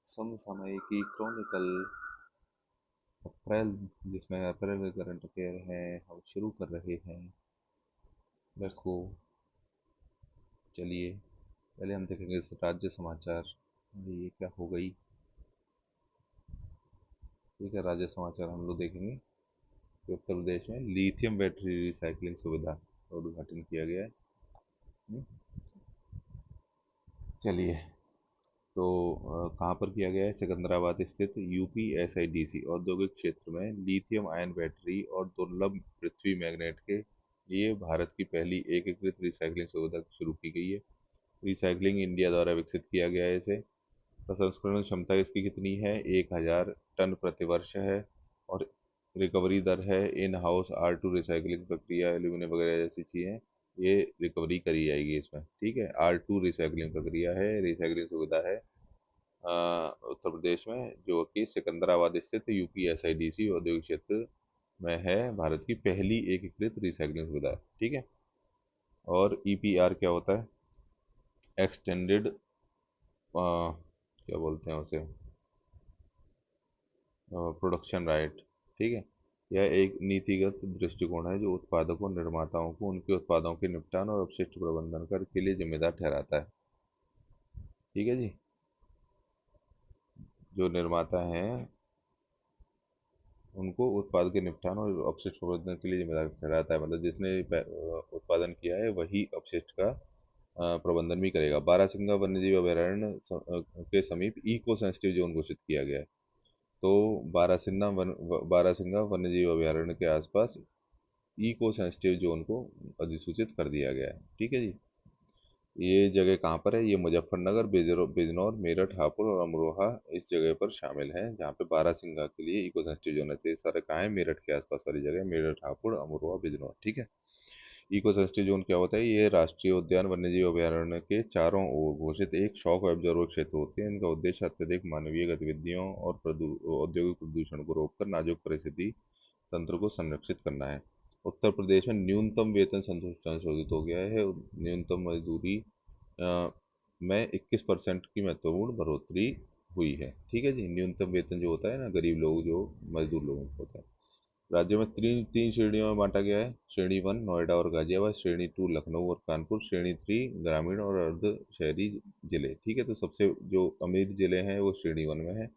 समसामयिकी Chronicle अप्रैल, जिसमें अप्रैल में current affair है, हम शुरू कर रहे हैं। Let's go. चलिए, पहले हम देखेंगे इस राज्य समाचार। ये क्या हो गई? ठीक है, राज्य समाचार हम लोग देखेंगे कि उत्तर प्रदेश में लिथियम बैटरी रिसाइकलिंग सुविधा का उद्घाटन किया गया है। हम्म, चलिए, तो कहाँ पर किया गया है? सिकंदराबाद स्थित यूपीएसआईडीसी औद्योगिक क्षेत्र में लिथियम आयन बैटरी और दुर्लभ पृथ्वी मैग्नेट के लिए भारत की पहली एकीकृत रिसाइकलिंग सुविधा शुरू की गई है। रिसाइकलिंग इंडिया द्वारा विकसित किया गया है इसे। प्रसंस्करण क्षमता इसकी कितनी है? 1000 टन प्रति वर्ष है। और रिकवरी दर है, इन हाउस R2 रिसाइकलिंग प्रक्रिया, एल्यूमिनियम वगैरह जैसी चीज़ें ये रिकवरी करी जाएगी इसमें। ठीक है, R2 रिसाइकलिंग प्रक्रिया है, रिसाइकलिंग सुविधा है उत्तर प्रदेश में, जो कि सिकंदराबाद स्थित यूपीएसआईडीसी औद्योगिक क्षेत्र में है। भारत की पहली एकीकृत रिसाइकलिंग सुविधा है। ठीक है। और ईपीआर क्या होता है? एक्सटेंडेड, क्या बोलते हैं उसे, प्रोडक्शन राइट। ठीक है। यह एक नीतिगत दृष्टिकोण है जो उत्पादकों निर्माताओं को उनके उत्पादों के निपटान और अपशिष्ट प्रबंधन कर के लिए जिम्मेदार ठहराता है। ठीक है जी। जो निर्माता हैं उनको उत्पाद के निपटान और अपशिष्ट प्रबंधन के लिए जिम्मेदार ठहराता है। मतलब जिसने उत्पादन किया है वही अपशिष्ट का प्रबंधन भी करेगा। बारहसिंगा वन्यजीव अभयारण्य के समीप इको सेंसिटिव जोन घोषित किया गया है। तो बारहसिंगा वन्यजीव अभयारण्य के आसपास इको सेंसिटिव जोन को अधिसूचित कर दिया गया है। ठीक है जी। ये जगह कहाँ पर है? ये मुजफ्फरनगर, बिजनौर, मेरठ, हापुड़ और अमरोहा इस जगह पर शामिल है, जहाँ पे बारहसिंगा के लिए इको सेंसिटिव जोन है। तो ये सारे कहाँ है? मेरठ के आसपास वाली जगह, मेरठ, हापुड़, अमरोहा, बिजनौर। ठीक है। इको सेंसिटिव जोन क्या होता है? ये राष्ट्रीय उद्यान वन्यजीव अभयारण्य के चारों ओर घोषित एक शॉक ऑब्जर्वर क्षेत्र होते हैं। इनका उद्देश्य अत्यधिक मानवीय गतिविधियों और औद्योगिक प्रदूषण को रोककर नाजुक परिस्थिति तंत्र को संरक्षित करना है। उत्तर प्रदेश में न्यूनतम वेतन संशोधित हो गया है। न्यूनतम मजदूरी में 21% की महत्वपूर्ण बढ़ोतरी हुई है। ठीक है जी। न्यूनतम वेतन जो होता है ना, गरीब लोग जो मजदूर लोगों को होता है। राज्य में तीन तीन श्रेणियों में बांटा गया है। श्रेणी 1 नोएडा और गाजियाबाद, श्रेणी 2 लखनऊ और कानपुर, श्रेणी 3 ग्रामीण और अर्ध शहरी जिले। ठीक है। तो सबसे जो अमीर जिले हैं वो श्रेणी 1 में है।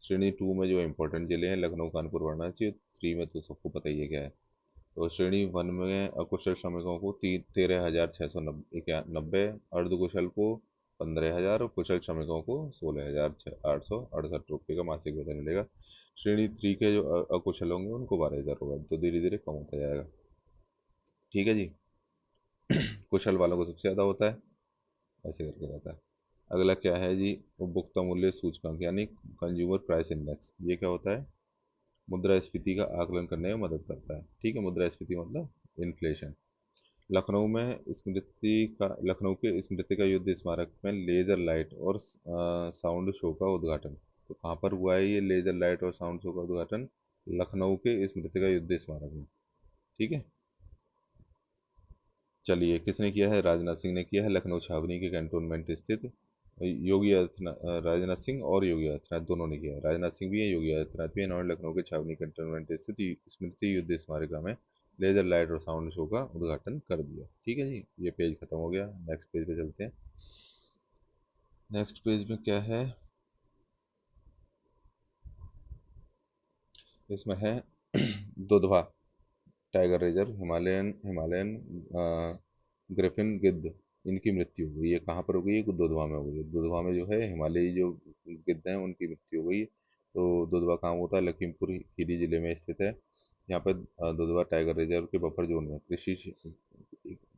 श्रेणी 2 में जो इम्पोर्टेंट जिले हैं लखनऊ, कानपुर, वाराणसी। 3 में तो सबको पता ही है क्या है। तो श्रेणी 1 में अकुशल श्रमिकों को 13,690, अर्धकुशल को 15,000 और कुशल श्रमिकों को 16,868 रुपये का मासिक वेतन मिलेगा। श्रेणी 3 के जो अकुशल होंगे उनको 12,000 होगा। तो धीरे धीरे कम होता जाएगा। ठीक है जी। कुशल वालों को सबसे ज़्यादा होता है, ऐसे करके रहता है। अगला क्या है जी? उपभोक्ता मूल्य सूचकांक यानी कंज्यूमर प्राइस इंडेक्स। ये क्या होता है? मुद्रास्फीति का आकलन करने में मदद करता है। ठीक है। मुद्रास्फीति मतलब इन्फ्लेशन। लखनऊ के स्मृति का युद्ध स्मारक में लेजर लाइट और साउंड शो का उद्घाटन। तो कहाँ पर हुआ है ये लेजर लाइट और साउंड शो का उद्घाटन? लखनऊ के स्मृति का युद्ध स्मारक में। ठीक है। चलिए, किसने किया है? राजनाथ सिंह ने किया है। लखनऊ छावनी के कैंटोनमेंट स्थित राजनाथ सिंह और योगी आदित्यनाथ दोनों ने किया है। राजनाथ सिंह भी है, योगी आदित्यनाथ भी है। इन्होंने लखनऊ के छावनी कैंटोनमेंट स्थित स्मृति युद्ध स्मारिका में लेजर लाइट और साउंड शो का उद्घाटन कर दिया। ठीक है जी। ये पेज खत्म हो गया। नेक्स्ट पेज पे चलते हैं। नेक्स्ट पेज में क्या है? इसमें है Dudhwa tiger reserve, Himalayan Himalayan Griffin गिद्ध, इनकी मृत्यु हुई है। कहाँ पर हो गई है? दुधवा में हो गई है। दुधवा में जो है हिमालयी जो गिद्ध हैं उनकी मृत्यु हो गई है। तो दुधवा कहाँ होता है? लखीमपुर खीरी जिले में स्थित है। यहाँ पर दुधवा टाइगर रिजर्व के बफर जोन में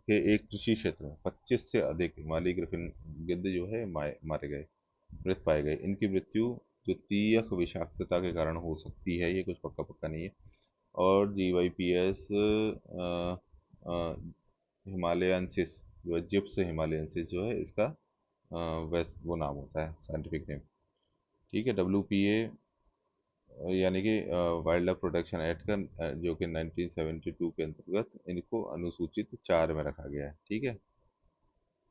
के एक कृषि क्षेत्र में 25 से अधिक हिमालयी ग्रिफिन गिद्ध जो है मारे गए, मृत पाए गए। इनकी मृत्यु द्वितीयक विषाक्तता के कारण हो सकती है, ये कुछ पक्का पक्का नहीं है। और GYPS हिमालयनसिस जो है, जिप्स हिमालयनसिस जो है इसका वैस वो नाम होता है, साइंटिफिक नेम। ठीक है। WPA यानी कि वाइल्ड लाइफ प्रोटेक्शन एक्ट का जो कि 1972 के अंतर्गत इनको अनुसूचित 4 में रखा गया है। ठीक है।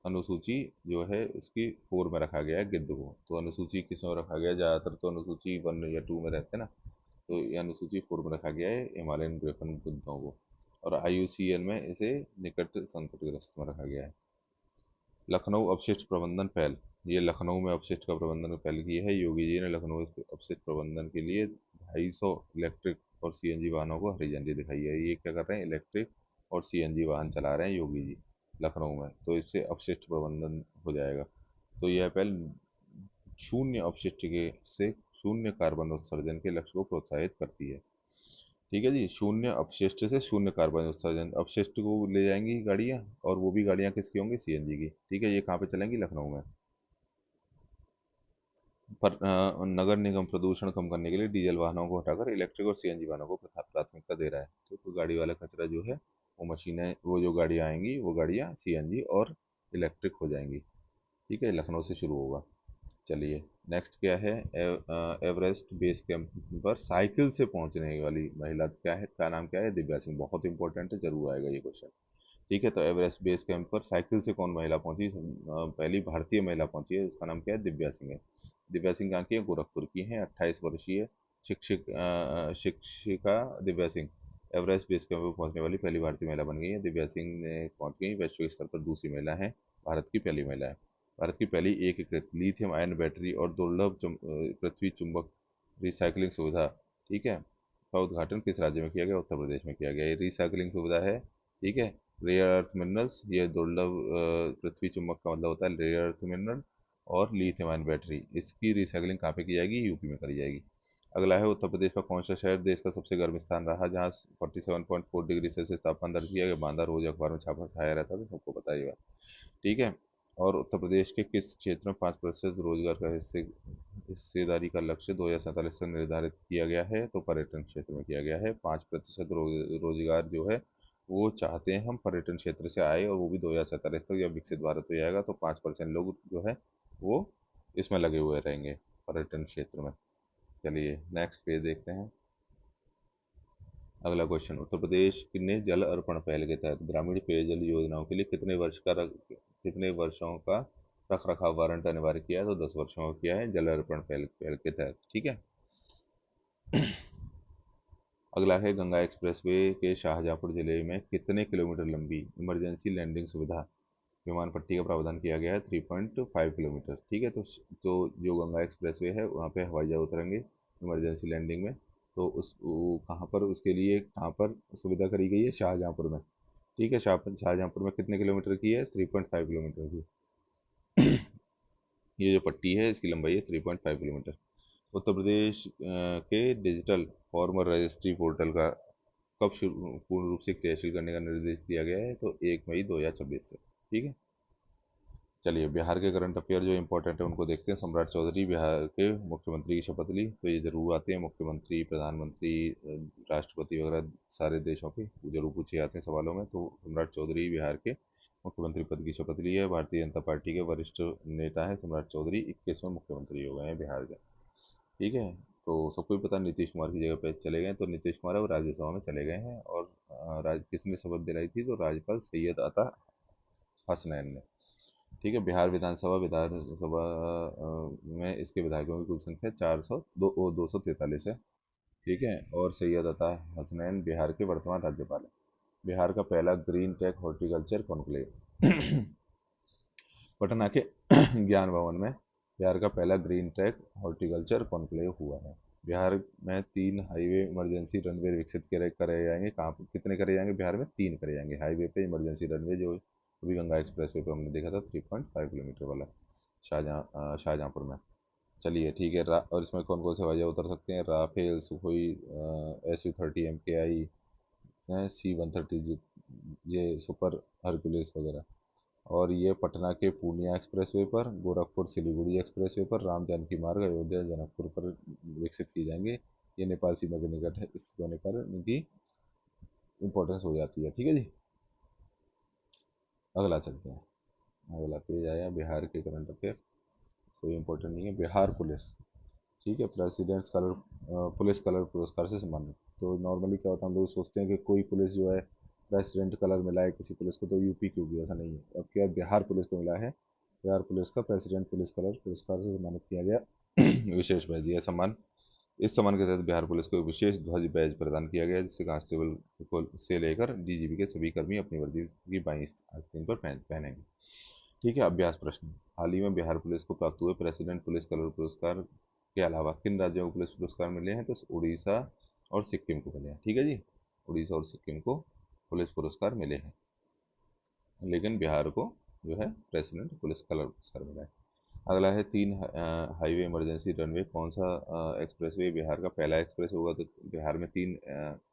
अनुसूची जो है उसकी 4 में रखा गया है गिद्ध को। तो अनुसूची किस में रखा गया है? ज़्यादातर तो अनुसूची 1 या 2 में रहते हैं ना, तो ये अनुसूची 4 में रखा गया है हिमालयन ग्रिफन गिद्धों को। और IUCN में इसे निकट संकटग्रस्त में रखा गया है। लखनऊ अपशिष्ट प्रबंधन पहल, ये लखनऊ में अपशिष्ट का प्रबंधन पहल की है योगी जी ने। लखनऊ अपशिष्ट प्रबंधन के लिए 250 इलेक्ट्रिक और CNG वाहनों को हरी झंडी दिखाई है। ये क्या कर रहे हैं? इलेक्ट्रिक और CNG वाहन चला रहे हैं योगी जी लखनऊ में, तो इससे अपशिष्ट प्रबंधन हो जाएगा। तो यह पहल शून्य अपशिष्ट के से शून्य कार्बन उत्सर्जन के लक्ष्य को प्रोत्साहित करती है। ठीक है जी, शून्य अपशिष्ट से शून्य कार्बन उत्सर्जन। अपशिष्ट को ले जाएंगी गाड़ियाँ, और वो भी गाड़ियाँ किसकी होंगी? CNG की। ठीक है, ये कहाँ पे चलेंगी? लखनऊ में। पर नगर निगम प्रदूषण कम करने के लिए डीजल वाहनों को हटाकर इलेक्ट्रिक और CNG वाहनों को प्राथमिकता दे रहा है। तो गाड़ी वाला कचरा जो है, वो मशीनें, वो जो गाड़ियाँ आएंगी वो गाड़ियाँ CNG और इलेक्ट्रिक हो जाएंगी। ठीक है, लखनऊ से शुरू होगा। चलिए, नेक्स्ट क्या है? एवरेस्ट बेस कैंप पर साइकिल से पहुंचने वाली महिला क्या है? क्या नाम क्या है? दिव्या सिंह। बहुत इंपॉर्टेंट है, जरूर आएगा ये क्वेश्चन। ठीक है, तो एवरेस्ट बेस कैंप पर साइकिल से कौन महिला पहुंची? पहली भारतीय महिला पहुंची है, उसका नाम क्या है? दिव्या सिंह है। दिव्या सिंह कहाँ की है? गोरखपुर की है। 28 वर्षीय शिक्षिका Divya Singh Everest base camp पर पहुंचने वाली पहली भारतीय महिला बन गई है। दिव्या सिंह ने पहुंच गई, वैश्विक स्तर पर दूसरी महिला है, भारत की पहली महिला है। भारत की पहली एकीकृत लिथियम आयन बैटरी और दुर्लभ पृथ्वी चुंबक रिसाइकलिंग सुविधा, ठीक है, का उद्घाटन किस राज्य में किया गया? उत्तर प्रदेश में किया गया। ये रिसाइकलिंग सुविधा है, ठीक है। रेयर अर्थ मिनरल्स, ये दुर्लभ पृथ्वी चुंबक का मतलब होता है रेयर अर्थ मिनरल, और लिथियम आयन बैटरी, इसकी रिसाइकलिंग कहाँ पे की जाएगी? यूपी में करी जाएगी। अगला है, उत्तर प्रदेश का कौन सा शहर देश का सबसे गर्म स्थान रहा जहाँ 47.4 डिग्री सेल्सियस तापमान दर्ज किया गया? बांदा। रोज अखबार में छापा छाया रहता था, सबको पता ही है। ठीक है। और उत्तर प्रदेश के किस क्षेत्र में 5% रोजगार का हिस्सेदारी का लक्ष्य 2047 तक निर्धारित किया गया है? तो पर्यटन क्षेत्र में किया गया है। 5% रोजगार जो है वो चाहते हैं हम पर्यटन क्षेत्र से आए, और वो भी 2047 तक जब विकसित भारत हो जाएगा तो 5% लोग जो है वो इसमें लगे हुए रहेंगे, पर्यटन क्षेत्र में। चलिए, नेक्स्ट पेज देखते हैं। अगला क्वेश्चन, उत्तर प्रदेश ने जल अर्पण पहल के तहत ग्रामीण पेयजल योजनाओं के लिए कितने वर्षों का रख रखाव वारंट अनिवार्य किया है? तो 10 वर्षों का किया है जल अर्पण पहल पहल के तहत। ठीक है। अगला है, गंगा एक्सप्रेसवे के शाहजहाँपुर जिले में कितने किलोमीटर लंबी इमरजेंसी लैंडिंग सुविधा विमान पट्टी का प्रावधान किया गया है? 3.5 किलोमीटर। ठीक है, तो जो गंगा एक्सप्रेसवे है वहाँ पे हवाई जहाज उतरेंगे इमरजेंसी लैंडिंग में। तो कहाँ पर, उसके लिए कहाँ पर सुविधा करी गई है? शाहजहाँपुर में। ठीक है, शाहजहाँपुर में कितने किलोमीटर की है? 3.5 किलोमीटर की। ये जो पट्टी है इसकी लंबाई है 3.5 किलोमीटर। उत्तर प्रदेश के डिजिटल फॉर्मर रजिस्ट्री पोर्टल का कब शुरू पूर्ण रूप से क्रियाशील करने का निर्देश दिया गया है? तो 1 मई 2026 से। ठीक है। चलिए, बिहार के करंट अफेयर जो इंपॉर्टेंट है उनको देखते हैं। सम्राट चौधरी बिहार के मुख्यमंत्री की शपथ ली, तो ये जरूर आते हैं, मुख्यमंत्री, प्रधानमंत्री, राष्ट्रपति वगैरह सारे देशों के जरूर पूछे जाते हैं सवालों में। तो सम्राट चौधरी बिहार के मुख्यमंत्री पद की शपथ ली है। भारतीय जनता पार्टी के वरिष्ठ नेता है सम्राट चौधरी, 21वें मुख्यमंत्री हो गए हैं बिहार के। ठीक है। तो सबको ही पता नीतीश कुमार की जगह पे चले गए, तो नीतीश कुमार अब राज्यसभा में चले गए हैं। और किसने शपथ दिलाई थी? तो राज्यपाल सैयद अता हसनैन ने। ठीक है। बिहार विधानसभा में इसके विधायकों की कुल संख्या 243 है। ठीक है। और सैयद अता हसनैन बिहार के वर्तमान राज्यपाल है। बिहार का पहला green tech horticulture conclave Patna के ज्ञान भवन में बिहार का पहला ग्रीन टेक हॉर्टिकल्चर कॉन्क्लेव हुआ है। बिहार में 3 हाईवे इमरजेंसी रनवे विकसित करे जाएंगे। कहाँ पे कितने करे जाएंगे? बिहार में 3 करे जाएंगे हाईवे पे इमरजेंसी रनवे, जो अभी गंगा एक्सप्रेस वे पे हमने देखा था 3.5 किलोमीटर वाला, शाहजहाँपुर में। चलिए, ठीक है। और इसमें कौन कौन से हवाई जहाज उतर सकते हैं? Rafale, Sukhoi, Su-30 MKI, C-130J super Hercules वगैरह। और ये पटना के पूर्णिया एक्सप्रेसवे पर, गोरखपुर सिलीगुड़ी एक्सप्रेसवे पर, राम जानकी मार्ग अयोध्या जनकपुर पर विकसित किए जाएंगे। ये नेपाल सीमा के निकट है, इस होने पर इनकी इम्पोर्टेंस हो जाती है। ठीक है जी। अगला चलते हैं। अगला पेज आया, बिहार के करंट अफेयर, कोई इंपॉर्टेंट नहीं है। बिहार पुलिस, ठीक है, प्रेसिडेंट्स कलर पुलिस कलर पुरस्कार से सम्मानित। तो नॉर्मली क्या होता है, हम लोग सोचते हैं कि कोई पुलिस जो है प्रेसिडेंट कलर मिला है किसी पुलिस को तो यूपी की होगी, ऐसा नहीं है। अब क्या बिहार पुलिस को मिला है, बिहार पुलिस का प्रेसिडेंट पुलिस कलर पुरस्कार से सम्मानित किया गया। विशेष बैज, यह सम्मान, इस सम्मान के तहत बिहार पुलिस को एक विशेष ध्वज बैज प्रदान किया गया, जिससे कांस्टेबल को से लेकर डीजीपी के सभी कर्मी अपनी वर्दी की बाईं आस्तीन पर पहनेंगे। ठीक है, अभ्यास प्रश्न। हाल ही में बिहार पुलिस को प्राप्त हुए प्रेसिडेंट पुलिस कलर पुरस्कार के अलावा किन राज्यों को पुलिस पुरस्कार मिले हैं? तो उड़ीसा और सिक्किम को मिले हैं। ठीक है जी, उड़ीसा और सिक्किम को पुलिस पुरस्कार मिले हैं, लेकिन बिहार को जो है प्रेसिडेंट पुलिस कलर पुरस्कार मिला है। अगला है तीन हाईवे इमरजेंसी रनवे, कौन सा एक्सप्रेसवे बिहार का पहला एक्सप्रेस होगा? तो बिहार में तीन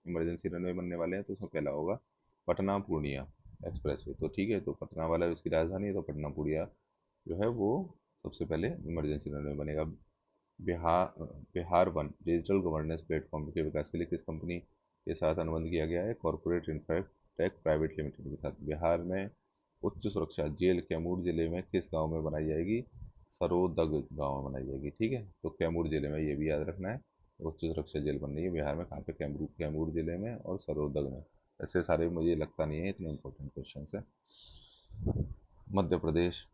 इमरजेंसी रनवे बनने वाले हैं, तो उसमें पहला होगा पटना पूर्णिया एक्सप्रेसवे। तो ठीक है, तो पटना वाला उसकी राजधानी है, तो पटना पूर्णिया जो है वो सबसे पहले इमरजेंसी रनवे बनेगा। Bihar Bihar one digital governance platform के विकास के लिए किस कंपनी के साथ अनुबंध किया गया है? कॉरपोरेट इंफ्राटेक प्राइवेट लिमिटेड के साथ। बिहार में उच्च सुरक्षा जेल कैमूर जिले में किस गांव में बनाई जाएगी? सरोदग गांव में बनाई जाएगी। ठीक है, तो कैमूर जिले में, ये भी याद रखना है। उच्च सुरक्षा जेल बन रही है बिहार में, कहाँ पे? कैमूर कैमूर जिले में और सरोदग में। ऐसे सारे मुझे लगता नहीं है इतने इंपॉर्टेंट क्वेश्चन है। मध्य प्रदेश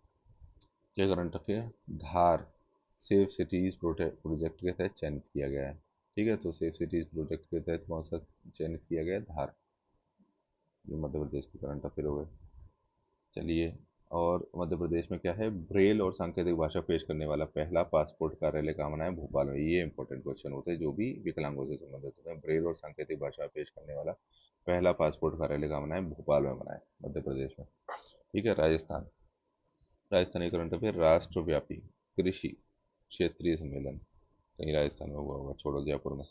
के करंट अफेयर, धार सेफ सिटीज प्रोजेक्ट के तहत चयनित किया गया है। ठीक है, तो सेफ सिटीज प्रोजेक्ट के तहत कौन सा चयनित किया गया है? धार। जो मध्य प्रदेश के करंट अफेयर हो गए। चलिए, और मध्य प्रदेश में क्या है? ब्रेल और सांकेतिक भाषा पेश करने वाला पहला पासपोर्ट कार्यालय कहाँ बना है? भोपाल में। ये इंपॉर्टेंट क्वेश्चन होते हैं जो भी विकलांगों से संबंधित होते हैं। ब्रेल और सांकेतिक भाषा पेश करने वाला पहला पासपोर्ट कार्यालय कहाँ बना है? भोपाल में बना है, मध्य प्रदेश में। ठीक है, राजस्थान, राजस्थानी करंट अफेयर, राष्ट्रव्यापी कृषि क्षेत्रीय सम्मेलन कहीं राजस्थान में हुआ होगा, छोड़ो जयपुर में।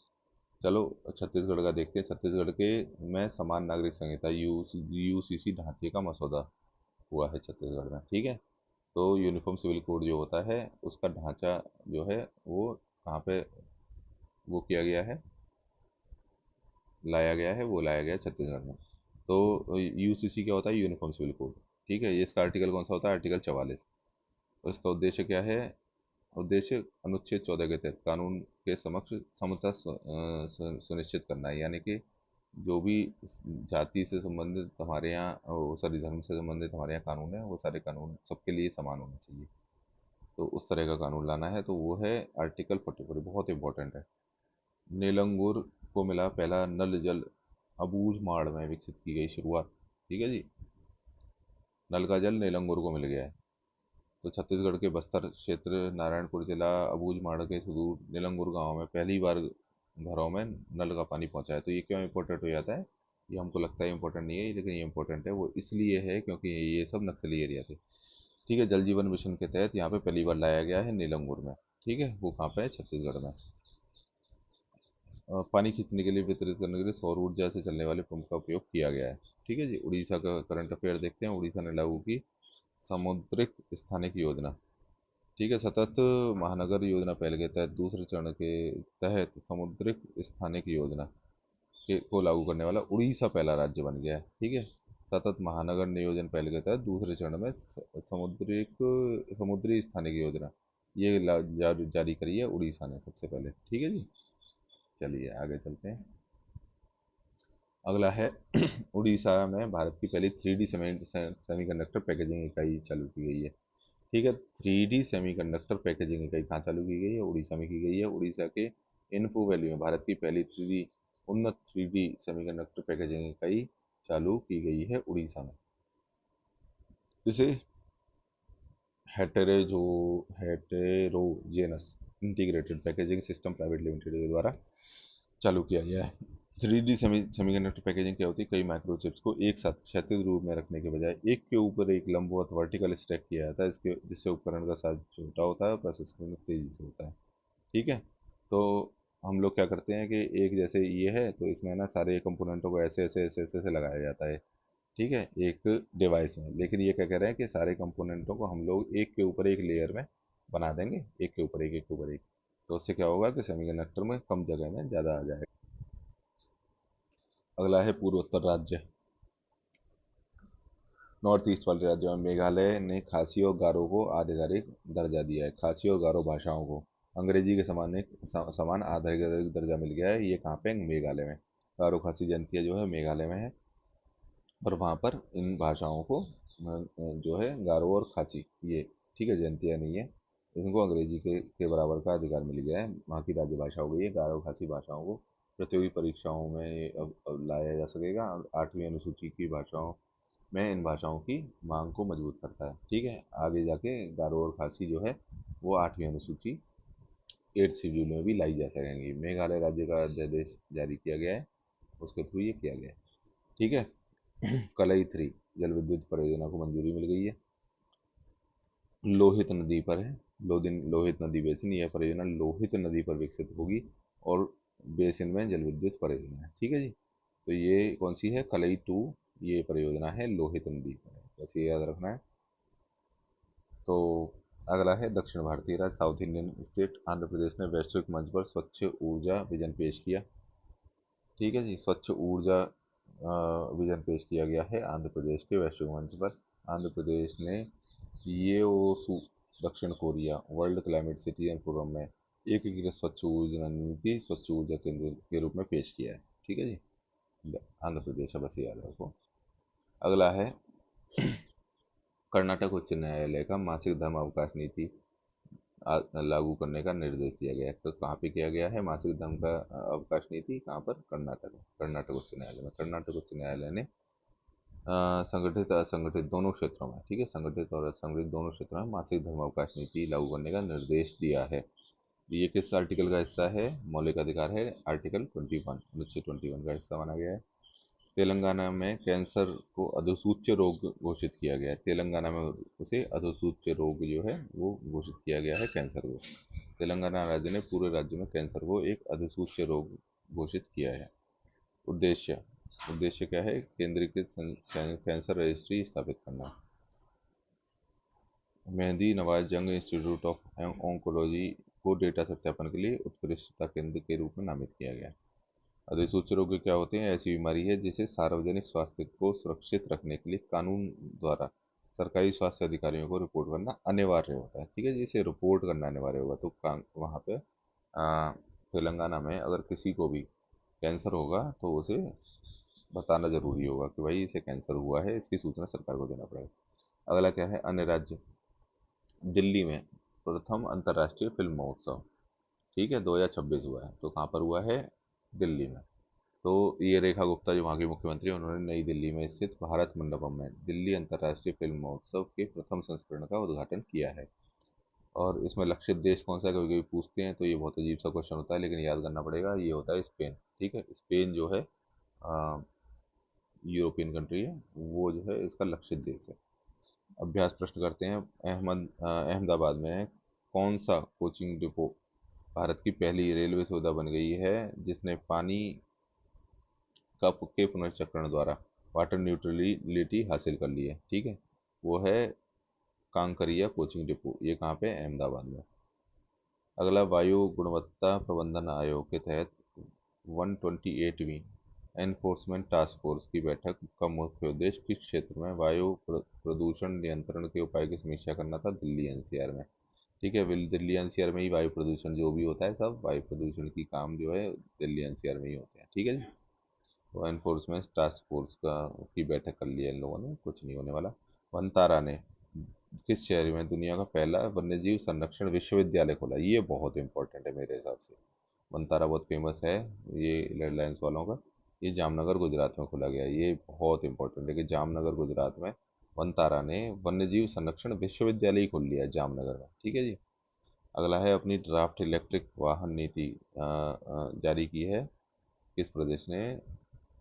चलो, छत्तीसगढ़ का देखते हैं। छत्तीसगढ़ के में समान नागरिक संहिता यूसीसी ढांचे का मसौदा हुआ है छत्तीसगढ़ में। ठीक है, तो यूनिफॉर्म सिविल कोड जो होता है उसका ढांचा जो है वो कहाँ पे वो किया गया है, लाया गया है? वो लाया गया है छत्तीसगढ़ में। तो यूसीसी क्या होता है? Uniform civil code. ठीक है, ये इसका आर्टिकल कौन सा होता है? आर्टिकल 44। और इसका उद्देश्य क्या है? उद्देश्य अनुच्छेद 14 के तहत कानून के समक्ष समता सुनिश्चित करना है, यानी कि जो भी जाति से संबंधित हमारे यहाँ, वो सारी धर्म से संबंधित हमारे यहाँ कानून है, वो सारे कानून सबके लिए समान होने चाहिए। तो उस तरह का कानून लाना है, तो वो है आर्टिकल 44, बहुत इंपॉर्टेंट है। नीलंगुर को मिला पहला नल जल, अबूझमाड़ में विकसित की गई शुरुआत। ठीक है जी, नल का जल नीलंगुर को मिल गया है। तो छत्तीसगढ़ के बस्तर क्षेत्र नारायणपुर जिला अबूझमाड़ के सुदूर नीलंगुर गांव में पहली बार घरों में नल का पानी पहुंचा है। तो ये क्यों इंपॉर्टेंट हो जाता है? ये हमको लगता है इंपॉर्टेंट नहीं है, लेकिन ये इंपॉर्टेंट है। वो इसलिए है क्योंकि ये सब नक्सली एरिया थे। ठीक है, जल जीवन मिशन के तहत यहाँ पे पहली बार लाया गया है नीलंगुर में। ठीक है, वो कहाँ पे है? छत्तीसगढ़ में। पानी खींचने के लिए वितरित करने के लिए सौर ऊर्जा से चलने वाले पंप का उपयोग किया गया है। ठीक है जी, उड़ीसा का करंट अफेयर देखते हैं। उड़ीसा ने लागू की समुद्रिक स्थानिक योजना। ठीक है, सतत महानगर योजना पहल के तहत दूसरे चरण के तहत समुद्रिक स्थानिक योजना के को लागू करने वाला उड़ीसा पहला राज्य बन गया है। ठीक है, सतत महानगर नियोजन पहल के तहत दूसरे चरण में समुद्री स्थानिक योजना ये जारी करी है उड़ीसा ने सबसे पहले। ठीक है जी, चलिए आगे चलते हैं। अगला है उड़ीसा में भारत की पहली 3D सेमीकंडक्टर पैकेजिंग इकाई चालू की गई है। ठीक है, 3D सेमीकंडक्टर पैकेजिंग इकाई कहाँ चालू की गई है? उड़ीसा में की गई है। उड़ीसा के इन्फो वैली में भारत की पहली 3D उन्नत 3D सेमीकंडक्टर पैकेजिंग इकाई चालू की गई है उड़ीसा में। इसे hetero heterogeneous integrated packaging system private limited के द्वारा चालू किया गया है। 3D सेमीकंडक्टर पैकेजिंग क्या होती है? कई माइक्रोचिप्स को एक साथ क्षैतिज रूप में रखने के बजाय एक के ऊपर एक लंबवत वर्टिकल स्टैक किया जाता है, इसके जिससे उपकरण का साइज छोटा होता है और प्रोसेस करना तेजी से होता है। ठीक है, तो हम लोग क्या करते हैं कि एक जैसे ये है तो इसमें ना सारे कंपोनेंटों को ऐसे ऐसे ऐसे ऐसे ऐसे लगाया जाता है। ठीक है, एक डिवाइस में। लेकिन ये क्या कह रहे हैं कि सारे कंपोनेंटों को हम लोग एक के ऊपर एक लेयर में बना देंगे, एक के ऊपर एक, एक के ऊपर एक। तो उससे क्या होगा कि सेमीकंडक्टर में कम जगह में ज़्यादा आ जाएगा। अगला है पूर्वोत्तर राज्य। नॉर्थ ईस्ट वाले राज्यों में मेघालय ने खासी और गारो को आधिकारिक दर्जा दिया है। खासी और गारो भाषाओं को अंग्रेजी के समान समान आधिकारिक दर्जा मिल गया है। ये कहाँ पे? मेघालय में। गारो खासी जनजातियाँ जो है मेघालय में है। और वहाँ पर इन भाषाओं को जो है गारो और खासी, ये ठीक है जयंतिया नहीं है, इनको अंग्रेजी के बराबर का अधिकार मिल गया है। वहाँ की राज्य भाषा हो गई है। गारो खासी भाषाओं को प्रतियोगी परीक्षाओं में ये अब लाया जा सकेगा, और 8वीं अनुसूची की भाषाओं में इन भाषाओं की मांग को मजबूत करता है। ठीक है, आगे जाके गारो और खासी जो है वो 8वीं अनुसूची 8 शेड्यूल में भी लाई जा सकेंगी। मेघालय राज्य का अध्यादेश जारी किया गया है, उसके थ्रू ये किया गया है। ठीक है। कलई 3 जल विद्युत परियोजना को मंजूरी मिल गई है। लोहित नदी पर है। लोहित नदी बेसिन, यह परियोजना लोहित नदी पर विकसित होगी, और बेसिन में जल विद्युत परियोजना है। ठीक है जी। तो ये कौन सी है? कलई 2, ये परियोजना है लोहित नदी पर है, बस ये याद रखना है। तो अगला है दक्षिण भारतीय राज्य, south Indian state Andhra Pradesh ने वैश्विक मंच पर स्वच्छ ऊर्जा विजन पेश किया। ठीक है जी, स्वच्छ ऊर्जा विजन पेश किया गया है आंध्र प्रदेश के वैश्विक मंच पर। आंध्र प्रदेश ने येओसू दक्षिण Korea world climate citizen forum में एकीकृत स्वच्छ ऊर्जा रणनीति स्वच्छ ऊर्जा केंद्र के रूप में पेश किया है। ठीक है जी, आंध्र प्रदेश है, बस ये याद रखो। अगला है कर्नाटक उच्च न्यायालय का मासिक धर्म अवकाश नीति लागू करने का निर्देश दिया गया है। तो कहाँ पे किया गया है मासिक धर्म का अवकाश नीति? कहाँ पर? कर्नाटक उच्च न्यायालय में। कर्नाटक उच्च न्यायालय ने संगठित असंगठित दोनों क्षेत्रों में, ठीक है, संगठित और असंगठित दोनों क्षेत्रों में मासिक धर्म अवकाश नीति लागू करने का निर्देश दिया है। ये किस आर्टिकल का हिस्सा है? मौलिक अधिकार है, आर्टिकल 21, अनुच्छेद 21 का हिस्सा माना गया है। तेलंगाना में कैंसर को अधोसूच्य रोग घोषित किया गया है। तेलंगाना में उसे अधोसूच्य रोग जो है वो घोषित किया गया है, कैंसर को। तेलंगाना राज्य ने पूरे राज्य में कैंसर को एक अधिसूच्य रोग घोषित किया है। उद्देश्य उद्देश्य क्या है? केंद्रीकृत कैंसर रजिस्ट्री स्थापित करना। मेहंदी नवाज जंग इंस्टीट्यूट ऑफ ऑन्कोलॉजी को डेटा सत्यापन के लिए उत्कृष्टता केंद्र के रूप में नामित किया गया। अधिसूचित रोग क्या होते हैं? ऐसी बीमारी है जिसे सार्वजनिक स्वास्थ्य को सुरक्षित रखने के लिए कानून द्वारा सरकारी स्वास्थ्य अधिकारियों को रिपोर्ट करना अनिवार्य होता है। ठीक है, जिसे रिपोर्ट करना अनिवार्य होगा, तो वहाँ पे तेलंगाना में अगर किसी को भी कैंसर होगा तो उसे बताना जरूरी होगा कि भाई इसे कैंसर हुआ है, इसकी सूचना सरकार को देना पड़ेगा। अगला क्या है? अन्य राज्य। दिल्ली में प्रथम अंतर्राष्ट्रीय फिल्म महोत्सव, ठीक है, 2026 हुआ है। तो कहाँ पर हुआ है? दिल्ली में। तो ये रेखा गुप्ता जो वहाँ की मुख्यमंत्री है, उन्होंने नई दिल्ली में स्थित भारत मंडपम में दिल्ली अंतर्राष्ट्रीय फिल्म महोत्सव के प्रथम संस्करण का उद्घाटन किया है। और इसमें लक्षित देश कौन सा है कभी कभी पूछते हैं, तो ये बहुत अजीब सा क्वेश्चन होता है, लेकिन याद करना पड़ेगा। ये होता है स्पेन। ठीक है, स्पेन जो है यूरोपियन कंट्री है, वो जो है इसका लक्षित देश है। अभ्यास प्रश्न करते हैं। अहमदाबाद में कौन सा कोचिंग डिपो भारत की पहली रेलवे सुविधा बन गई है जिसने पानी के पुनर्चक्रण द्वारा वाटर न्यूट्रलिटी हासिल कर ली है? ठीक है, वो है कांकरिया कोचिंग डिपो। ये कहाँ पे? अहमदाबाद में। अगला, वायु गुणवत्ता प्रबंधन आयोग के तहत 128वीं एनफोर्समेंट टास्क फोर्स की बैठक का मुख्य उद्देश्य किस क्षेत्र में वायु प्रदूषण नियंत्रण के उपाय की समीक्षा करना था? दिल्ली एनसीआर में। ठीक है, दिल्ली एनसीआर में ही वायु प्रदूषण जो भी होता है, सब वायु प्रदूषण की काम जो है दिल्ली एनसीआर में ही होते हैं। ठीक है जी। तो एनफोर्समेंट टास्क फोर्स का की बैठक कर लिया इन लोगों ने, कुछ नहीं होने वाला। वनतारा ने किस शहर में दुनिया का पहला वन्यजीव संरक्षण विश्वविद्यालय खोला? ये बहुत इंपॉर्टेंट है मेरे हिसाब से। वनतारा बहुत फेमस है, ये एयरलाइंस वालों का। ये जामनगर गुजरात में खोला गया है। ये बहुत इंपॉर्टेंट है कि जामनगर गुजरात में वनतारा ने वन्यजीव संरक्षण विश्वविद्यालय ही खोल लिया है जामनगर में। ठीक है जी। अगला है, अपनी ड्राफ्ट इलेक्ट्रिक वाहन नीति जारी की है किस प्रदेश ने?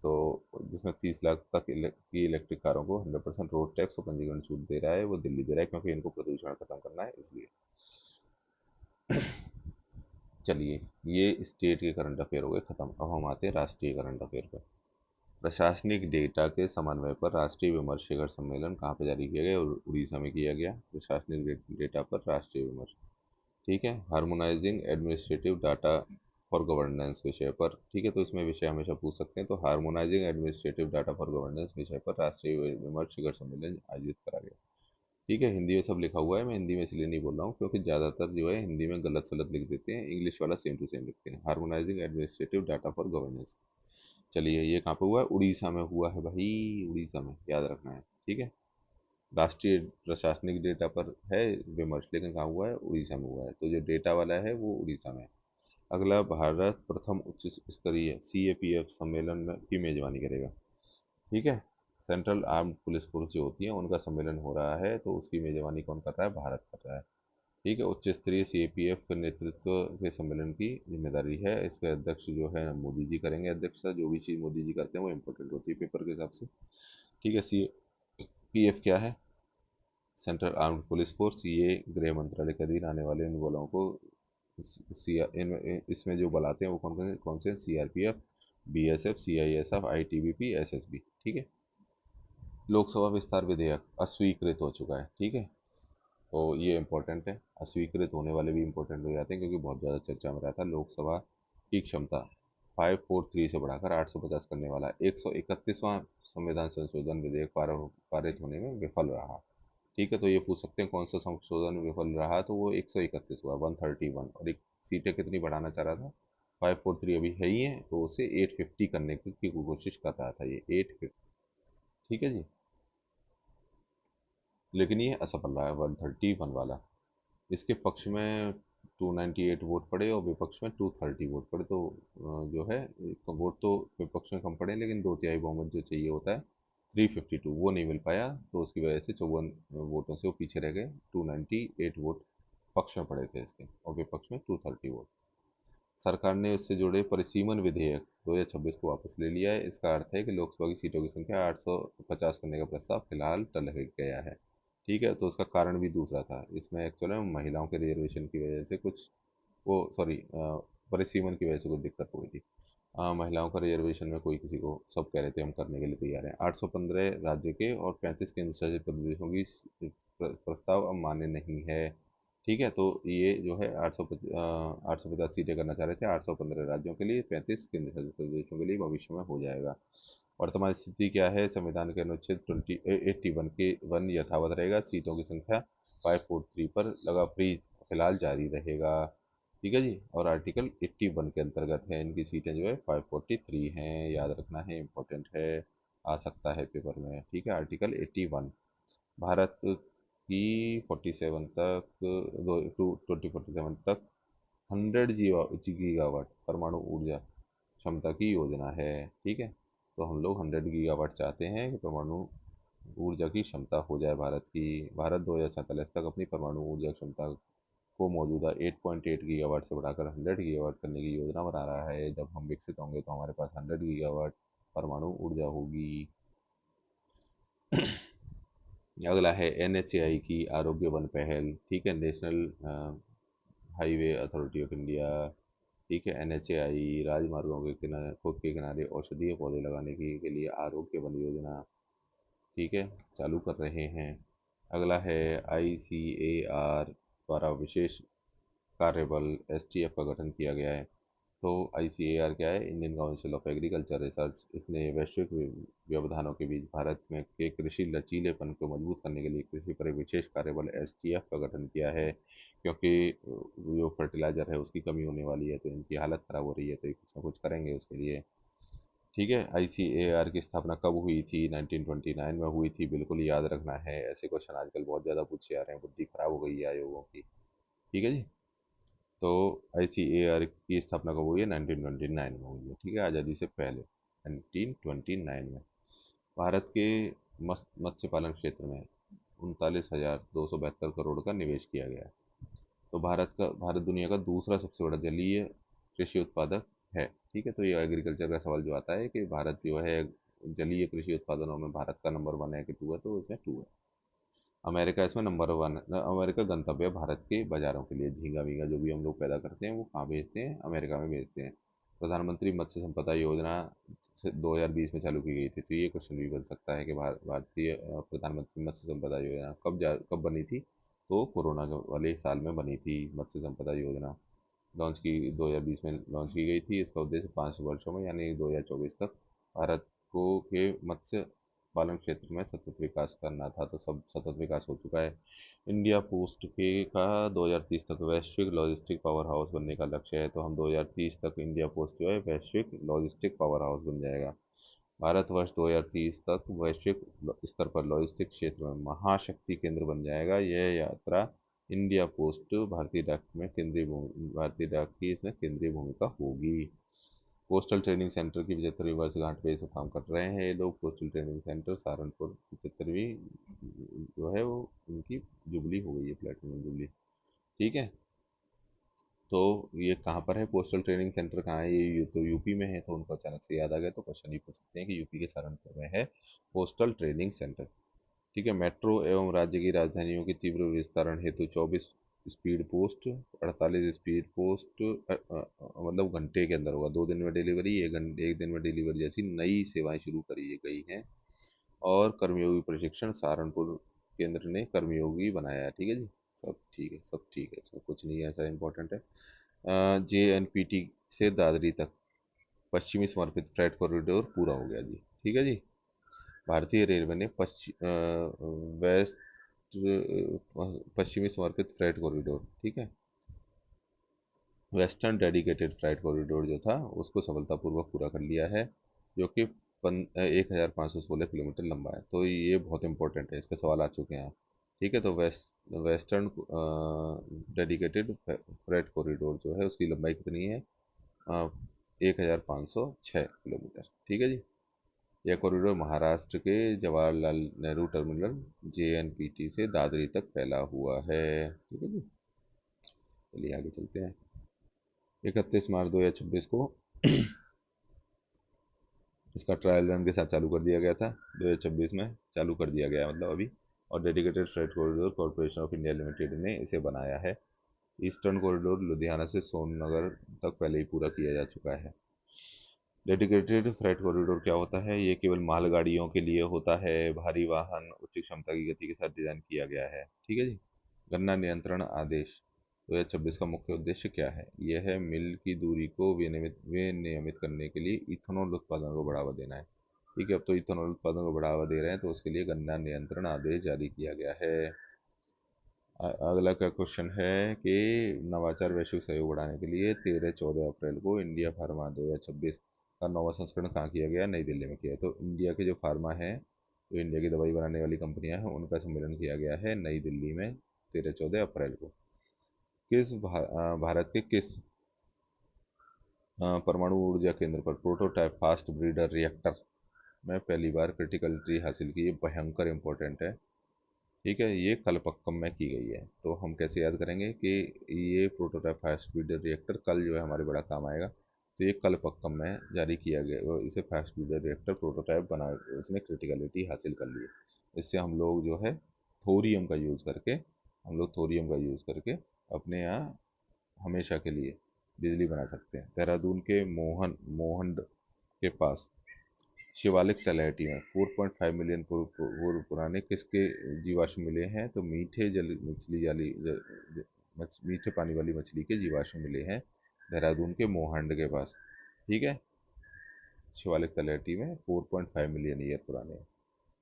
तो जिसमें 30 लाख तक की इलेक्ट्रिक कारों को 100% रोड टैक्स और पंजीकरण छूट दे रहा है, वो दिल्ली दे रहा है, क्योंकि इनको प्रदूषण खत्म करना है इसलिए। चलिए, ये स्टेट के करंट अफेयर हो गए खत्म। अब हम आते हैं राष्ट्रीय करंट अफेयर पर। प्रशासनिक डेटा के समन्वय पर राष्ट्रीय विमर्श शिखर सम्मेलन कहाँ पे जारी किया गया? उड़ीसा में किया गया। प्रशासनिक डेटा पर राष्ट्रीय विमर्श। ठीक है, harmonising administrative data for governance विषय पर। ठीक है, तो इसमें विषय हमेशा पूछ सकते हैं। तो harmonising administrative data for governance विषय पर राष्ट्रीय विमर्श शिखर सम्मेलन आयोजित करा गया। ठीक है, हिंदी में सब लिखा हुआ है, मैं हिंदी में इसलिए नहीं बोल रहा हूँ क्योंकि ज़्यादातर जो है हिंदी में गलत सलत लिख देते हैं, इंग्लिश वाला सेम टू सेम लिखते हैं। Harmonising administrative data for governance. चलिए, ये कहाँ पे हुआ है? उड़ीसा में हुआ है भाई, उड़ीसा में, याद रखना है। ठीक है, राष्ट्रीय प्रशासनिक डेटा पर है विमर्श, लेकिन कहाँ हुआ है? उड़ीसा में हुआ है। तो जो डेटा वाला है वो उड़ीसा में है। अगला, भारत प्रथम उच्च स्तरीय CAPF सम्मेलन में की मेजबानी करेगा। ठीक है, सेंट्रल आर्म्ड पुलिस फोर्स जो होती है उनका सम्मेलन हो रहा है, तो उसकी मेजबानी कौन कर रहा है? भारत कर रहा है। ठीक है, उच्च स्तरीय CAPF के नेतृत्व के सम्मेलन की जिम्मेदारी है, इसके अध्यक्ष जो है मोदी जी करेंगे अध्यक्षता। जो भी चीज़ मोदी जी करते हैं वो इम्पोर्टेंट होती है पेपर के हिसाब से। ठीक है, CAPF क्या है? Central armed police force. ये गृह मंत्रालय के अधीन आने वाले इन बलों को इसमें जो बल आते हैं वो कौन से हैं? CRPF, BSF, CISF, ITBP, SSB। ठीक है, लोकसभा विस्तार विधेयक अस्वीकृत हो चुका है। ठीक है, तो ये इम्पोर्टेंट है। अस्वीकृत होने वाले भी इम्पोर्टेंट हो जाते हैं क्योंकि बहुत ज़्यादा चर्चा में रहता है। लोकसभा की क्षमता 543 से बढ़ाकर 850 करने वाला 131वां संविधान संशोधन विधेयक पारित होने में विफल रहा। ठीक है, तो ये पूछ सकते हैं कौन सा संशोधन विफल रहा, तो वो 131 हुआ, 131। और एक सीटें कितनी बढ़ाना चाह रहा था? 543 अभी है ही है, तो उसे 850 करने की कोशिश कर रहा था, ये 850। ठीक है जी, लेकिन ये असफल रहा है 131 वाला। इसके पक्ष में 298 वोट पड़े और विपक्ष में 230 वोट पड़े। तो जो है वोट तो विपक्ष में कम पड़े, लेकिन दो तिहाई बहुमत जो चाहिए होता है 352 वो नहीं मिल पाया, तो उसकी वजह से 54 वोटों से वो पीछे रह गए। 298 वोट पक्ष में पड़े थे इसके और विपक्ष में 230 वोट। सरकार ने इससे जुड़े परिसीमन विधेयक 2026 को वापस ले लिया है। इसका अर्थ है कि लोकसभा की सीटों की संख्या 850 करने का प्रस्ताव फिलहाल टल गया है। ठीक है, तो उसका कारण भी दूसरा था। इसमें एक्चुअल में महिलाओं के रिजर्वेशन की वजह से कुछ, वो सॉरी, परिसीमन की वजह से कुछ दिक्कत हो गई थी। महिलाओं का रिजर्वेशन में कोई किसी को, सब कह रहे थे हम करने के लिए तैयार हैं। 815 राज्य के और 35 केंद्र शासित प्रदेशों की प्रस्ताव अब मान्य नहीं है। ठीक है, तो ये जो है 850 सीटें करना चाह रहे थे, 815 राज्यों के लिए, 35 केंद्र शासित प्रदेशों के लिए भविष्य में हो जाएगा। वर्तमान स्थिति क्या है? संविधान के अनुच्छेद 81 के 1 यथावत रहेगा। सीटों की संख्या 543 पर लगा फ्रीज फिलहाल जारी रहेगा। ठीक है जी, और आर्टिकल 81 के अंतर्गत है, इनकी सीटें जो है 543 हैं, याद रखना है, इम्पोर्टेंट है, आ सकता है पेपर में। ठीक है, आर्टिकल 81। भारत की 47 तक, 2047 तक 100 गीगावाट परमाणु ऊर्जा क्षमता की योजना है। ठीक है, तो हम लोग 100 गीगावाट चाहते हैं कि परमाणु ऊर्जा की क्षमता हो जाए भारत की। भारत 2047 तक अपनी परमाणु ऊर्जा क्षमता को मौजूदा 8.8 गीगावाट से बढ़ाकर 100 गीगावाट करने की योजना बना रहा है। जब हम विकसित होंगे तो हमारे पास 100 गीगावाट परमाणु ऊर्जा होगी। अगला है NHAI की आरोग्य वन पहल। ठीक है, national highway authority of India. ठीक है, NHAI राजमार्गों के किनारे औषधीय पौधे लगाने के लिए आरोग्य वन योजना, ठीक है, चालू कर रहे हैं। अगला है ICAR द्वारा विशेष कार्यबल STF का गठन किया गया है। तो ICAR क्या है? Indian council of agriculture research. इसने वैश्विक व्यवधानों के बीच भारत में के कृषि लचीलेपन को मजबूत करने के लिए कृषि पर एक विशेष कार्यबल STF का गठन किया है, क्योंकि जो फर्टिलाइजर है उसकी कमी होने वाली है, तो इनकी हालत ख़राब हो रही है, तो ये कुछ ना कुछ करेंगे उसके लिए। ठीक है, ICAR की स्थापना कब हुई थी? 1929 में हुई थी, बिल्कुल याद रखना है। ऐसे क्वेश्चन आजकल बहुत ज़्यादा पूछे जा रहे हैं, बुद्धि खराब हो गई है आयोगों की। ठीक है जी, तो ICAR की स्थापना कब हुई है? 1929 में हुई है। ठीक है, आज़ादी से पहले 1929 में। भारत के मत्स्य पालन क्षेत्र में 39,272 करोड़ का निवेश किया गया है। तो भारत दुनिया का दूसरा सबसे बड़ा जलीय कृषि उत्पादक है। ठीक है, तो ये एग्रीकल्चर का सवाल जो आता है कि भारत जो है जलीय कृषि उत्पादनों में भारत का नंबर 1 है कि 2 है, तो इसमें 2 है। अमेरिका इसमें नंबर 1 है। अमेरिका गंतव्य है भारत के बाज़ारों के लिए। झींगा वींगा जो भी हम लोग पैदा करते हैं वो कहाँ भेजते हैं? अमेरिका में भेजते हैं। प्रधानमंत्री मत्स्य संपदा योजना 2020 में चालू की गई थी, तो ये क्वेश्चन भी बन सकता है कि भारतीय प्रधानमंत्री मत्स्य संपदा योजना कब बनी थी? तो कोरोना वाले साल में बनी थी मत्स्य संपदा योजना। लॉन्च की 2020 में लॉन्च की गई थी। इसका उद्देश्य 5 वर्षों में यानी 2024 तक भारत को के मत्स्य पालन क्षेत्र में सतत विकास करना था, तो सब सतत विकास हो चुका है। इंडिया पोस्ट के का 2030 तक वैश्विक लॉजिस्टिक पावर हाउस बनने का लक्ष्य है, तो हम 2030 तक इंडिया पोस्ट जो है वैश्विक लॉजिस्टिक पावर हाउस बन जाएगा। भारतवर्ष 2030 तक वैश्विक स्तर पर लॉजिस्टिक क्षेत्र में महाशक्ति केंद्र बन जाएगा। यह यात्रा इंडिया पोस्ट भारतीय डाक की इसमें केंद्रीय भूमिका होगी। पोस्टल ट्रेनिंग सेंटर की 75वीं वर्षगांठ पे ये सब काम कर रहे हैं ये लोग। पोस्टल ट्रेनिंग सेंटर सहारनपुर 75वीं जो है वो उनकी जुबली हो गई है, प्लेटिनम जुबली। ठीक है, तो ये कहाँ पर है पोस्टल ट्रेनिंग सेंटर, कहाँ है ये तो यूपी में है, तो उनको अचानक से याद आ गया तो क्वेश्चन ये पूछ सकते हैं कि यूपी के सहारनपुर में है पोस्टल ट्रेनिंग सेंटर। ठीक है, मेट्रो एवं राज्य की राजधानियों की तीव्र विस्तारण हेतु 24 स्पीड पोस्ट, 48 स्पीड पोस्ट मतलब घंटे के अंदर होगा, 2 दिन में डिलीवरी, 1 दिन में डिलीवरी जैसी नई सेवाएं शुरू करी गई हैं। और कर्मयोगी प्रशिक्षण सहारनपुर केंद्र ने कर्मयोगी बनाया है। ठीक है जी, सब ठीक है, सब ठीक है, सब कुछ नहीं है ऐसा इंपॉर्टेंट है। JNPT से दादरी तक पश्चिमी समर्पित फ्रेट कॉरिडोर पूरा हो गया जी। ठीक है जी, भारतीय रेलवे ने वेस्ट पश्चिमी समर्पित फ्रेट कॉरिडोर, ठीक है, वेस्टर्न डेडिकेटेड फ्रेट कॉरिडोर जो था उसको सफलतापूर्वक पूरा कर लिया है, जो कि 1516 किलोमीटर लंबा है। तो ये बहुत इंपॉर्टेंट है, इसके सवाल आ चुके हैं। ठीक है, तो वेस्टर्न डेडिकेटेड फ्रेट कॉरिडोर जो है उसकी लंबाई कितनी है? 1506 किलोमीटर। ठीक है जी, यह कॉरिडोर महाराष्ट्र के जवाहरलाल नेहरू टर्मिनल JNPT से दादरी तक फैला हुआ है। ठीक है जी, चलिए आगे चलते हैं। 31 मार्च 2026 को इसका ट्रायल रन के साथ चालू कर दिया गया था, 2026 में चालू कर दिया गया मतलब अभी। और dedicated freight corridor corporation of India limited ने इसे बनाया है। ईस्टर्न कॉरिडोर लुधियाना से सोननगर तक पहले ही पूरा किया जा चुका है। डेडिकेटेड फ्रेट कॉरिडोर क्या होता है? ये केवल मालगाड़ियों के लिए होता है, भारी वाहन उच्च क्षमता की गति के साथ डिजाइन किया गया है। ठीक है जी, गन्ना नियंत्रण आदेश 2026 का मुख्य उद्देश्य क्या है? यह है मिल की दूरी को विनियमित करने के लिए इथेनॉल उत्पादन को बढ़ावा देना है। ठीक है, अब तो इथेनॉल उत्पादन को बढ़ावा दे रहे हैं तो उसके लिए गन्ना नियंत्रण आदेश जारी किया गया है। अगला का क्वेश्चन है कि नवाचार वैश्विक सहयोग बढ़ाने के लिए 13-14 अप्रैल को इंडिया फार्मा 2026 का 9वां संस्करण कहाँ किया गया? नई दिल्ली में किया। तो इंडिया के जो फार्मा है, जो इंडिया की दवाई बनाने वाली कंपनियां हैं, उनका सम्मेलन किया गया है नई दिल्ली में 13-14 अप्रैल को। भारत के किस परमाणु ऊर्जा केंद्र पर प्रोटोटाइप फास्ट ब्रीडर रिएक्टर में पहली बार क्रिटिकलिटी हासिल की? ये भयंकर इंपॉर्टेंट है। ठीक है, ये कलपक्कम में की गई है। तो हम कैसे याद करेंगे कि ये प्रोटोटाइप फास्ट ब्रीडर रिएक्टर कल जो है हमारे बड़ा काम आएगा। तो ये कलपक्कम में जारी किया गया और इसे फास्ट ब्रीडर रिएक्टर प्रोटोटाइप बना, इसने क्रिटिकलिटी हासिल कर ली है। इससे हम लोग जो है थोरियम का यूज़ करके अपने यहाँ हमेशा के लिए बिजली बना सकते हैं। देहरादून के मोहंड के पास शिवालिक तलहटी में 4.5 मिलियन पूर्व पुराने किसके जीवाश्म मिले हैं? तो मीठे पानी वाली मछली के जीवाश्म मिले हैं देहरादून के मोहंड के पास। ठीक है, शिवालिक तलहटी में 4.5 मिलियन ईयर पुराने हैं।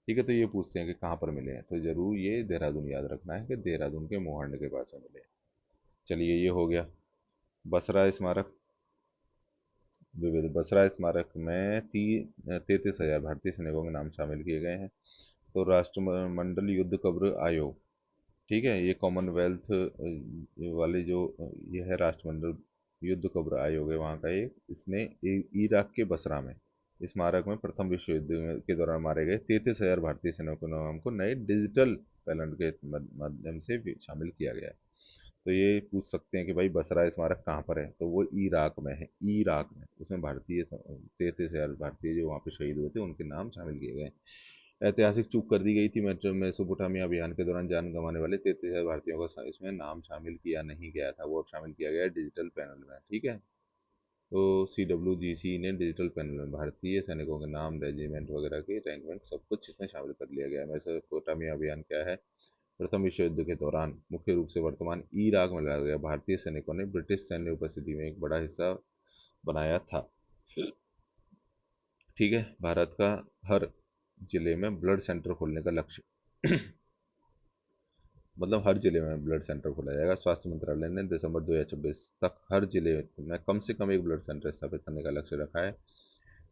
ठीक है, तो ये पूछते हैं कि कहाँ पर मिले हैं, तो जरूर ये देहरादून याद रखना है कि देहरादून के मोहंड के पास में मिले हैं। चलिए, ये हो गया। बसरा स्मारक विविध बसरा स्मारक में 33,000 भारतीय सैनिकों के नाम शामिल किए गए हैं। तो राष्ट्रमंडल युद्ध कब्र आयोग, ठीक है, ये कॉमनवेल्थ वाले जो ये है राष्ट्रमंडल युद्ध कब्र आयोग है वहाँ का एक, इसने इराक के बसरा में स्मारक में प्रथम विश्व युद्ध के दौरान मारे गए 33,000 भारतीय सैनिकों के नाम को नए डिजिटल पैलेंड के माध्यम से भी शामिल किया गया है। तो ये पूछ सकते हैं कि भाई बसरा स्मारक कहाँ पर है? तो वो इराक में है, इराक में। उसमें भारतीय 33,000 भारतीय जो वहाँ पे शहीद हुए थे उनके नाम शामिल किए गए। ऐतिहासिक चूक कर दी गई थी, मेसोपोटामिया अभियान के दौरान जान गंवाने वाले 33,000 भारतीयों का इसमें नाम शामिल किया नहीं गया था, वो अब शामिल किया गया है डिजिटल पैनल में। ठीक है, तो CWGC ने डिजिटल पैनल में भारतीय सैनिकों के नाम, रेजिमेंट वगैरह के रैंक वैंक सब कुछ इसमें शामिल कर लिया गया है। मेसोपोटामिया अभियान क्या है? प्रथम विश्व युद्ध के दौरान मुख्य रूप से वर्तमान इराक में लड़ा गया भारतीय सैनिकों ने ब्रिटिश सैन्य उपस्थिति में एक बड़ा हिस्सा बनाया था। ठीक है, भारत का हर जिले में ब्लड सेंटर खोलने का लक्ष्य। मतलब हर जिले में ब्लड सेंटर खोला जाएगा। स्वास्थ्य मंत्रालय ने दिसंबर 2026 तक हर जिले में कम से कम एक ब्लड सेंटर स्थापित करने का लक्ष्य रखा है।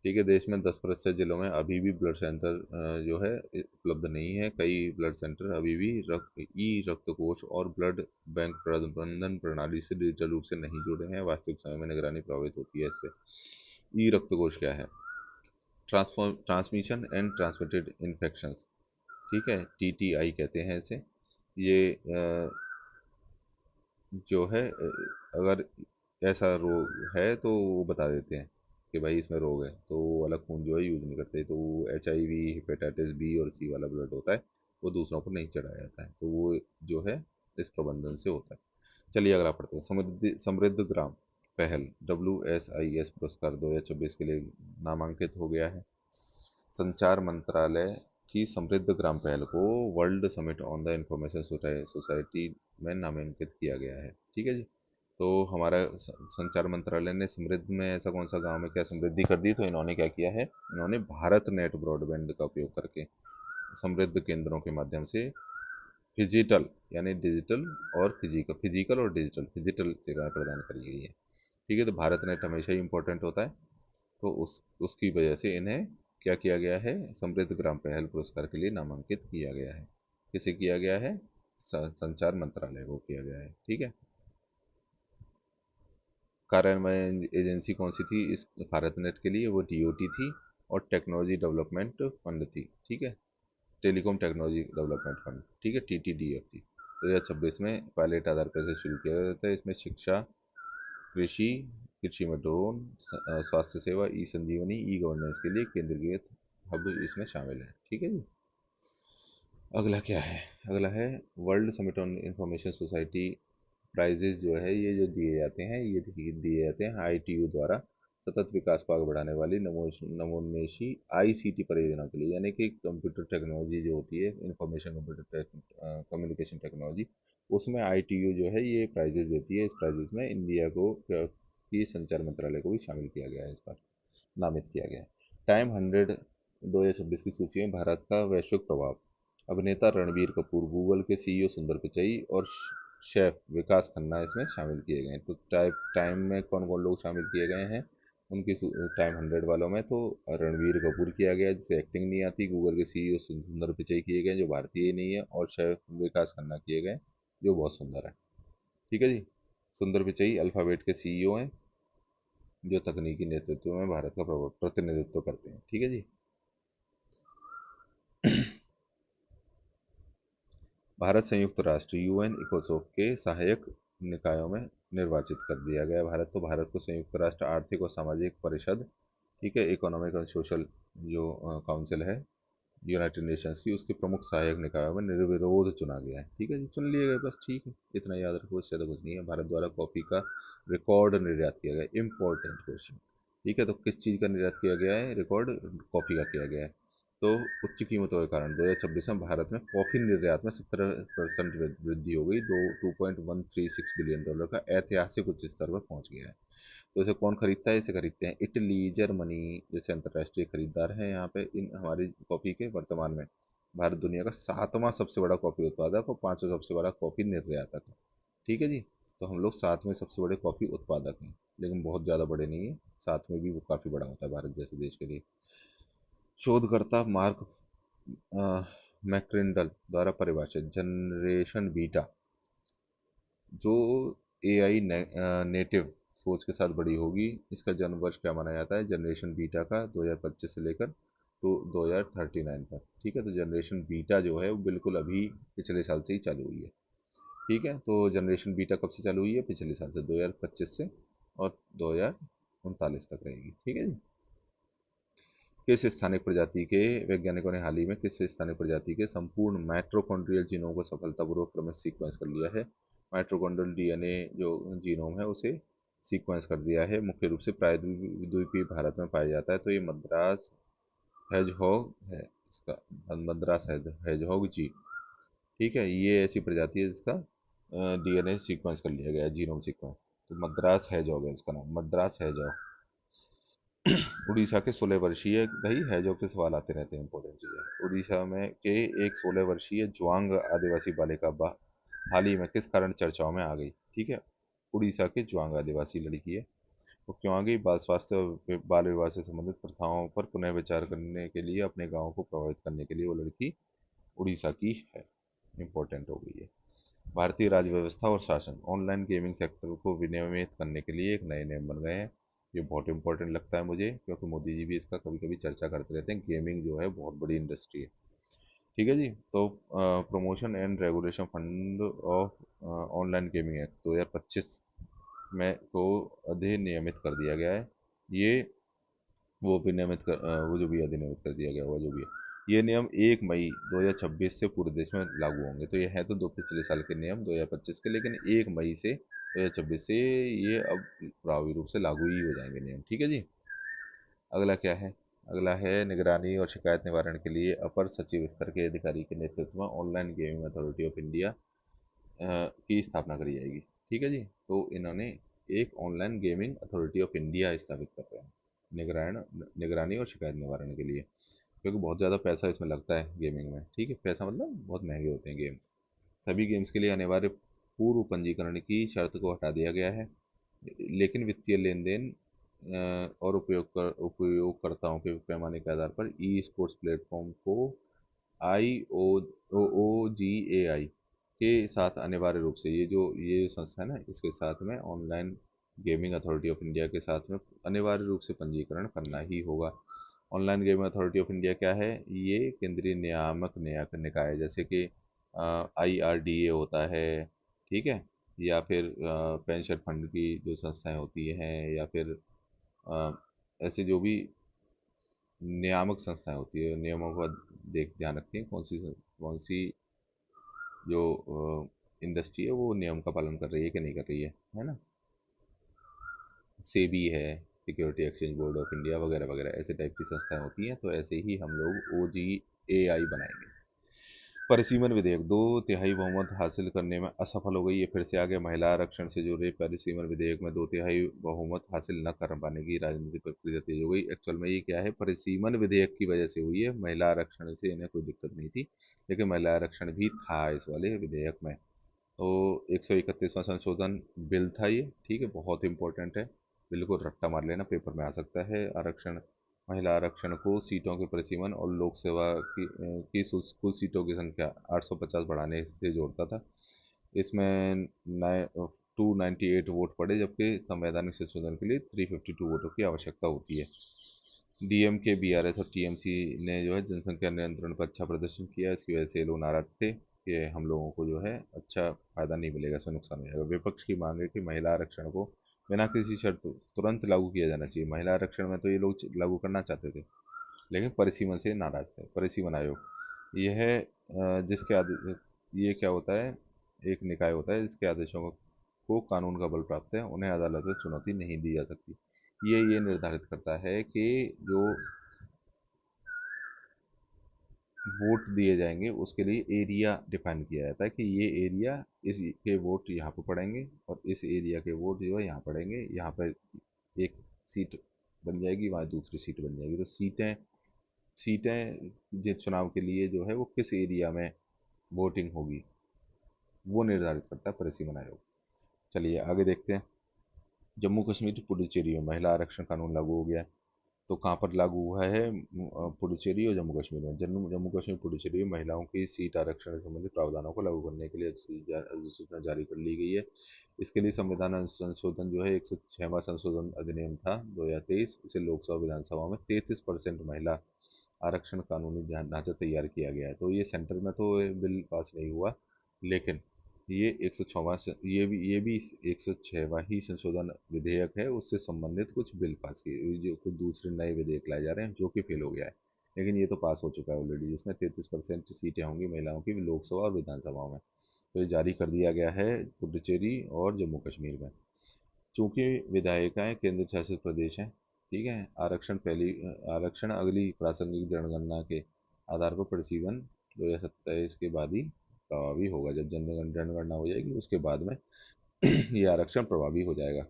ठीक है, देश में 10% जिलों में अभी भी ब्लड सेंटर जो है उपलब्ध नहीं है। कई ब्लड सेंटर अभी भी रक्त कोष और ब्लड बैंक प्रबंधन प्रणाली से डिजिटल रूप से नहीं जुड़े हैं। वास्तविक समय में निगरानी प्रभावित होती है इससे। ई रक्त कोष क्या है? ट्रांसमिशन एंड ट्रांसमिटेड इन्फेक्शंस, ठीक है, TTI कहते हैं इसे। ये जो है अगर ऐसा रोग है तो वो बता देते हैं कि भाई इसमें रोग है, तो वो वाला खून जो है यूज नहीं करते। तो HIV, हेपेटाइटिस बी और सी वाला ब्लड होता है, वो दूसरों को नहीं चढ़ाया जाता है, तो वो जो है इस प्रबंधन से होता है। चलिए अगला पढ़ते हैं। समृद्धि समृद्ध ग्राम पहल WSIS पुरस्कार 2026 के लिए नामांकित हो गया है। संचार मंत्रालय की समृद्ध ग्राम पहल को world summit on the information society में नामांकित किया गया है। ठीक है जी। तो हमारा संचार मंत्रालय ने समृद्ध में ऐसा कौन सा गांव में क्या समृद्धि कर दी, तो इन्होंने क्या किया है, इन्होंने भारत नेट ब्रॉडबैंड का उपयोग करके समृद्ध केंद्रों के माध्यम से फिजिटल यानी डिजिटल और फिजिकल और डिजिटल सेवाएं प्रदान करी गई है। ठीक है, तो भारत नेट हमेशा ही इम्पोर्टेंट होता है, तो उसकी वजह से इन्हें क्या किया गया है, समृद्ध ग्राम पहल पुरस्कार के लिए नामांकित किया गया है। किसे किया गया है? संचार मंत्रालय को किया गया है। ठीक है। कार्यान्वयन एजेंसी कौन सी थी इस भारत नेट के लिए? वो DOT थी, और टेक्नोलॉजी डेवलपमेंट फंड थी। ठीक है, टेलीकॉम टेक्नोलॉजी डेवलपमेंट फंड, ठीक है, TTDF थी। 2026 में पायलट आधार पर से शुरू किया जाता है। इसमें शिक्षा, कृषि, कृषि में ड्रोन, स्वास्थ्य सेवा, ई संजीवनी, ई गवर्नेंस के लिए केंद्रीकृत हब इसमें शामिल है। ठीक है जी। अगला क्या है? अगला है world summit on information society prizes जो है, ये जो दिए जाते हैं, ये दिए जाते हैं ITU द्वारा सतत विकास को आगे बढ़ाने वाली नवोन्मेषी ICT परियोजना के लिए। यानी कि कंप्यूटर टेक्नोलॉजी जो होती है, इंफॉर्मेशन कंप्यूटर कम्युनिकेशन टेक्नोलॉजी, उसमें ITU जो है ये प्राइजेज देती है। इस प्राइजेज में इंडिया को की संचार मंत्रालय को भी शामिल किया गया है, इस पर नामित किया गया है। टाइम 100 2026 की सूची में भारत का वैश्विक प्रभाव। अभिनेता रणबीर कपूर, गूगल के CEO सुंदर पिचई और शेफ विकास खन्ना इसमें शामिल किए गए हैं। तो टाइम में कौन कौन लोग शामिल किए गए हैं उनकी टाइम 100 वालों में? तो रणबीर कपूर किया गया जिसे एक्टिंग नहीं आती, गूगल के CEO सुंदर पिचई किए गए जो भारतीय नहीं है, और शेफ विकास खन्ना किए गए जो बहुत सुंदर है। ठीक है जी। सुंदर पिचई अल्फाबेट के CEO हैं जो तकनीकी नेतृत्व में भारत का प्रतिनिधित्व करते हैं। ठीक है जी। भारत संयुक्त राष्ट्र UN इकोसोक के सहायक निकायों में निर्वाचित कर दिया गया। भारत को संयुक्त राष्ट्र आर्थिक और सामाजिक परिषद, ठीक है, इकोनॉमिक और सोशल जो काउंसिल है यूनाइटेड नेशंस की, उसके प्रमुख सहायक निकायों में निर्विरोध चुना गया है। ठीक है जी, चुन लिए गए बस। ठीक है, इतना याद रखो, इससे तो कुछ नहीं है। भारत द्वारा कॉफी का रिकॉर्ड निर्यात किया गया, इम्पोर्टेंट क्वेश्चन। ठीक है, तो किस चीज़ का निर्यात किया गया है? रिकॉर्ड कॉफ़ी का किया गया है। तो उच्च कीमतों के कारण 2026 में भारत में कॉफ़ी निर्यात में 17% वृद्धि हो गई। 2.136 बिलियन डॉलर का ऐतिहासिक उच्च स्तर पर पहुंच गया है। तो इसे कौन खरीदता है? इसे खरीदते हैं इटली, जर्मनी जैसे अंतर्राष्ट्रीय खरीदार हैं यहाँ पे इन हमारी कॉफ़ी के। वर्तमान में भारत दुनिया का 7वां सबसे बड़ा कॉफ़ी उत्पादक और 5वां सबसे बड़ा कॉफ़ी निर्यातक है। ठीक है जी। तो हम लोग 7वें सबसे बड़े कॉफ़ी उत्पादक हैं, लेकिन बहुत ज़्यादा बड़े नहीं है। 7 में भी वो काफ़ी बड़ा होता है भारत जैसे देश के लिए। शोधकर्ता मार्क मैक्रिंडल द्वारा परिभाषित जनरेशन बीटा, जो AI नेटिव सोच के साथ बड़ी होगी, इसका जन्म वर्ष क्या माना जाता है जनरेशन बीटा का? 2025 से लेकर तो 2039 तक। ठीक है, तो जनरेशन बीटा जो है वो बिल्कुल अभी पिछले साल से ही चालू हुई है। ठीक है, तो जनरेशन बीटा कब से चालू हुई है? पिछले साल से, 2025 से, और 2039 तक रहेगी। ठीक है जी। किस स्थानिक प्रजाति के वैज्ञानिकों ने हाल ही में किस स्थानिक प्रजाति के संपूर्ण माइटोकॉन्ड्रियल जीनोम को सफलतापूर्वक क्रमिक सीक्वेंस कर लिया है? माइटोकॉन्ड्रियल DNA जो जीनोम है उसे सीक्वेंस कर दिया है। मुख्य रूप से प्रायद्वीपीय भारत में पाया जाता है। तो ये मद्रास हेजहॉग है इसका, मद्रास हेजहॉग जी। ठीक है, ये ऐसी प्रजाति है जिसका DNA सीक्वेंस कर लिया गया है, जीनोम सीक्वेंस। तो मद्रास हैजहॉग है इसका नाम, मद्रास हैजहॉग। उड़ीसा के 16 वर्षीय, भाई है जो के सवाल आते रहते हैं, इंपॉर्टेंट चीज़ है। उड़ीसा में के एक 16 वर्षीय ज्वांग आदिवासी बालिका हाल ही में किस कारण चर्चाओं में आ गई? ठीक है, उड़ीसा के ज्वांग आदिवासी लड़की है, वो क्यों आ गई? बाल स्वास्थ्य और बाल विवाह से संबंधित प्रथाओं पर पुनः विचार करने के लिए, अपने गांव को प्रभावित करने के लिए वो लड़की उड़ीसा की है, इंपॉर्टेंट हो गई है। भारतीय राज्य व्यवस्था और शासन, ऑनलाइन गेमिंग सेक्टर को विनियमित करने के लिए एक नए नियम बन गए हैं। ये बहुत इंपॉर्टेंट लगता है मुझे, क्योंकि मोदी जी भी इसका कभी कभी चर्चा करते रहते हैं। गेमिंग जो है बहुत बड़ी इंडस्ट्री है। ठीक है जी। तो promotion and regulation fund of online gaming act 2025 में को अधिनियमित कर दिया गया है। ये वो विनियमित वो जो भी अधिनियमित कर दिया गया हुआ जो भी है, ये नियम 1 मई 2026 से पूरे देश में लागू होंगे। तो ये है तो दो पिछले साल के नियम 2025 के, लेकिन 1 मई से 2026 से ये अब प्रभावी रूप से लागू ही हो जाएंगे नियम। ठीक है जी। अगला क्या है? अगला है निगरानी और शिकायत निवारण के लिए अपर सचिव स्तर के अधिकारी के नेतृत्व में online gaming authority of India की स्थापना करी जाएगी। ठीक है जी। तो इन्होंने एक online gaming authority of India स्थापित कर रहे हैं निगरानी और शिकायत निवारण के लिए, क्योंकि बहुत ज़्यादा पैसा इसमें लगता है गेमिंग में। ठीक है, पैसा मतलब बहुत महंगे होते हैं गेम्स। सभी गेम्स के लिए अनिवार्य पूर्व पंजीकरण की शर्त को हटा दिया गया है, लेकिन वित्तीय लेन देन और उपयोगकर्ताओं के पैमाने के आधार पर ई स्पोर्ट्स प्लेटफॉर्म को IOGAI के साथ अनिवार्य रूप से, ये संस्था है ना, इसके साथ में online gaming authority of India के साथ में अनिवार्य रूप से पंजीकरण करना ही होगा। Online gaming authority of India क्या है? ये केंद्रीय नियामक निकाय, जैसे कि IRDA होता है, ठीक है, या फिर पेंशन फंड की जो संस्थाएं होती हैं, या फिर अ, ऐसे जो भी नियामक संस्थाएं होती है, नियमों का ध्यान रखती हैं, कौन सी जो इंडस्ट्री है वो नियम का पालन कर रही है कि नहीं कर रही है ना। सेबी है, security exchange board of India वगैरह वगैरह, ऐसे टाइप की संस्थाएं होती हैं। तो ऐसे ही हम लोग OGAI बनाएंगे। परिसीमन विधेयक 2/3 बहुमत हासिल करने में असफल हो गई। ये फिर से आ गया। महिला आरक्षण से जुड़े परिसीमन विधेयक में 2/3 बहुमत हासिल न कर पाने की राजनीतिक प्रक्रिया तेज हो गई। एक्चुअल में ये क्या है? परिसीमन विधेयक की वजह से हुई है। महिला आरक्षण से इन्हें कोई दिक्कत नहीं थी, लेकिन महिला आरक्षण भी था इस वाले विधेयक में। तो 131वां संशोधन बिल था ये। ठीक है, बहुत इंपॉर्टेंट है। बिल को रट्टा मार लेना, पेपर में आ सकता है। आरक्षण, महिला आरक्षण को सीटों के परिसीमन और लोक सेवा कुल सीटों की संख्या 850 बढ़ाने से जोड़ता था। इसमें 298 वोट पड़े, जबकि संवैधानिक संशोधन के लिए 352 वोटों की आवश्यकता होती है। DMK, BRS और TMC ने जो है जनसंख्या नियंत्रण पर अच्छा प्रदर्शन किया। इसकी वजह से ये लोग नाराज थे कि हम लोगों को जो है अच्छा फायदा नहीं मिलेगा, इसमें नुकसान हो जाएगा। विपक्ष की मांग है कि महिला आरक्षण को बिना किसी शर्त तुरंत लागू किया जाना चाहिए। महिला आरक्षण में तो ये लोग लागू करना चाहते थे, लेकिन परिसीमन से नाराज थे। परिसीमन आयोग यह है जिसके ये क्या होता है? एक निकाय होता है जिसके आदेशों को कानून का बल प्राप्त है, उन्हें अदालत में चुनौती नहीं दी जा सकती। ये निर्धारित करता है कि जो वोट दिए जाएंगे उसके लिए एरिया डिफाइन किया जाता है कि ये एरिया, इस के वोट यहाँ पर पड़ेंगे और इस एरिया के वोट जो है यहाँ पड़ेंगे। यहाँ पर एक सीट बन जाएगी, वहाँ दूसरी सीट बन जाएगी। तो सीटें सीटें जो चुनाव के लिए जो है वो किस एरिया में वोटिंग होगी, वो निर्धारित करता है परिसीमन आयोग। चलिए आगे देखते हैं। जम्मू कश्मीर पुडुचेरी में महिला आरक्षण कानून लागू हो गया है। तो कहाँ पर लागू हुआ है? पुडुचेरी और जम्मू कश्मीर में। जम्मू जम्मू कश्मीर पुडुचेरी में महिलाओं की सीट आरक्षण से संबंधित प्रावधानों को लागू करने के लिए अधिसूचना जारी कर ली गई है। इसके लिए संविधान संशोधन जो है 106वां संशोधन अधिनियम था 2023, इसे लोकसभा विधानसभा में 33% महिला आरक्षण कानूनी ढांचा तैयार किया गया है। तो ये सेंटर में तो बिल पास नहीं हुआ, लेकिन ये 106वां ये भी 106वां ही संशोधन विधेयक है, उससे संबंधित कुछ बिल पास किए, जो कुछ दूसरे नए विधेयक लाए जा रहे हैं जो कि फेल हो गया है। लेकिन ये तो पास हो चुका है ऑलरेडी, जिसमें 33% सीटें होंगी महिलाओं की लोकसभा और विधानसभाओं में। तो ये जारी कर दिया गया है पुडुचेरी और जम्मू कश्मीर में। चूंकि विधायिकाएं केंद्र शासित प्रदेश हैं, ठीक है, आरक्षण अगली प्रासंगिक जनगणना के आधार पर परिसीमन 2027 के बाद ही प्रभावी होगा। जब जनगणना हो जाएगी उसके बाद में ये आरक्षण प्रभावी हो जाएगा।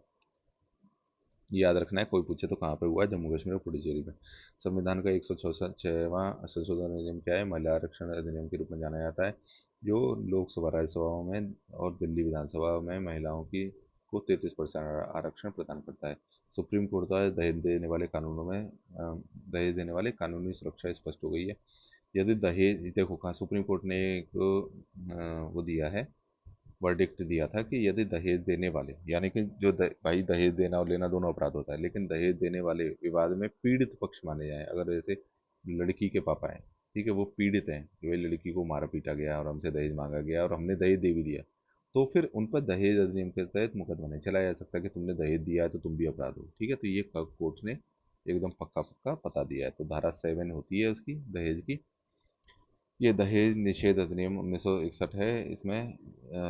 ये याद रखना है, कोई पूछे तो कहाँ पे हुआ है, जम्मू कश्मीर और पुडुचेरी में। संविधान का 166वां संशोधन अधिनियम क्या है? महिला आरक्षण अधिनियम के रूप में जाना जाता है, जो लोकसभा राज्यसभाओं में और दिल्ली विधानसभा में महिलाओं की को 33% आरक्षण प्रदान करता है। सुप्रीम कोर्ट द्वारा दहेज देने वाले कानूनों में दहेज देने वाले कानूनी सुरक्षा स्पष्ट हो गई है। यदि दहेज, देखो कहाँ सुप्रीम कोर्ट ने एक वो दिया है, वर्डिक्ट दिया था कि यदि दहेज देने वाले, यानी कि जो भाई दहेज देना और लेना दोनों अपराध होता है, लेकिन दहेज देने वाले विवाद में पीड़ित पक्ष माने जाएं। अगर जैसे लड़की के पापा हैं, ठीक है, वो पीड़ित हैं कि भाई लड़की को मारा पीटा गया और हमसे दहेज मांगा गया और हमने दहेज दे भी दिया, तो फिर उन पर दहेज अधिनियम के तहत मुकदमा नहीं चलाया जा सकता कि तुमने दहेज दिया है तो तुम भी अपराध हो। ठीक है, तो ये कोर्ट ने एकदम पक्का पक्का बता दिया है। तो धारा 7 होती है उसकी, दहेज की। ये दहेज निषेध अधिनियम 1961 है। इसमें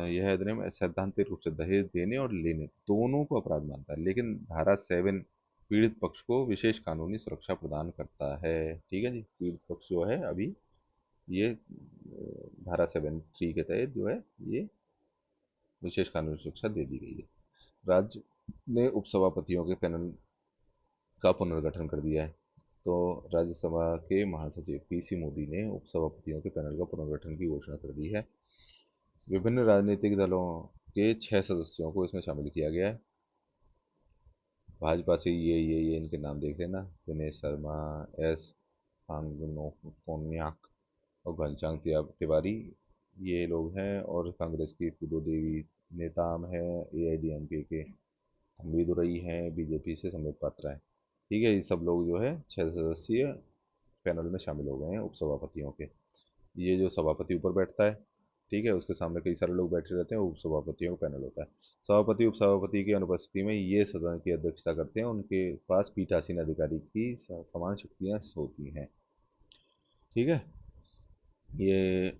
यह अधिनियम सैद्धांतिक रूप से दहेज देने और लेने दोनों को अपराध मानता है, लेकिन धारा 7 पीड़ित पक्ष को विशेष कानूनी सुरक्षा प्रदान करता है। ठीक है जी, पीड़ित पक्ष जो है अभी ये धारा 7(3) के तहत जो है ये विशेष कानूनी सुरक्षा दे दी गई है। राज्य ने उपसभापतियों के पैनल का पुनर्गठन कर दिया है। तो राज्यसभा के महासचिव पीसी मोदी ने उपसभापतियों के पैनल का पुनर्गठन की घोषणा कर दी है। विभिन्न राजनीतिक दलों के 6 सदस्यों को इसमें शामिल किया गया है। भाजपा से ये इनके नाम देख लेना, दिनेश शर्मा, एस कोन्याक और घनश्याम तिवारी, ये लोग हैं। और कांग्रेस की पूर्व देवी नेताम है, एआईडीएमके के थम्बी दुरई हैं, बीजेपी से संबित पात्रा है। ठीक है, ये सब लोग जो है 6 सदस्यीय पैनल में शामिल हो गए हैं उपसभापतियों के। ये जो सभापति ऊपर बैठता है, ठीक है, उसके सामने कई सारे लोग बैठे रहते हैं, वो उपसभापतियों का पैनल होता है। सभापति उपसभापति की अनुपस्थिति में ये सदन की अध्यक्षता करते हैं, उनके पास पीठासीन अधिकारी की समान शक्तियां होती हैं। ठीक है, ये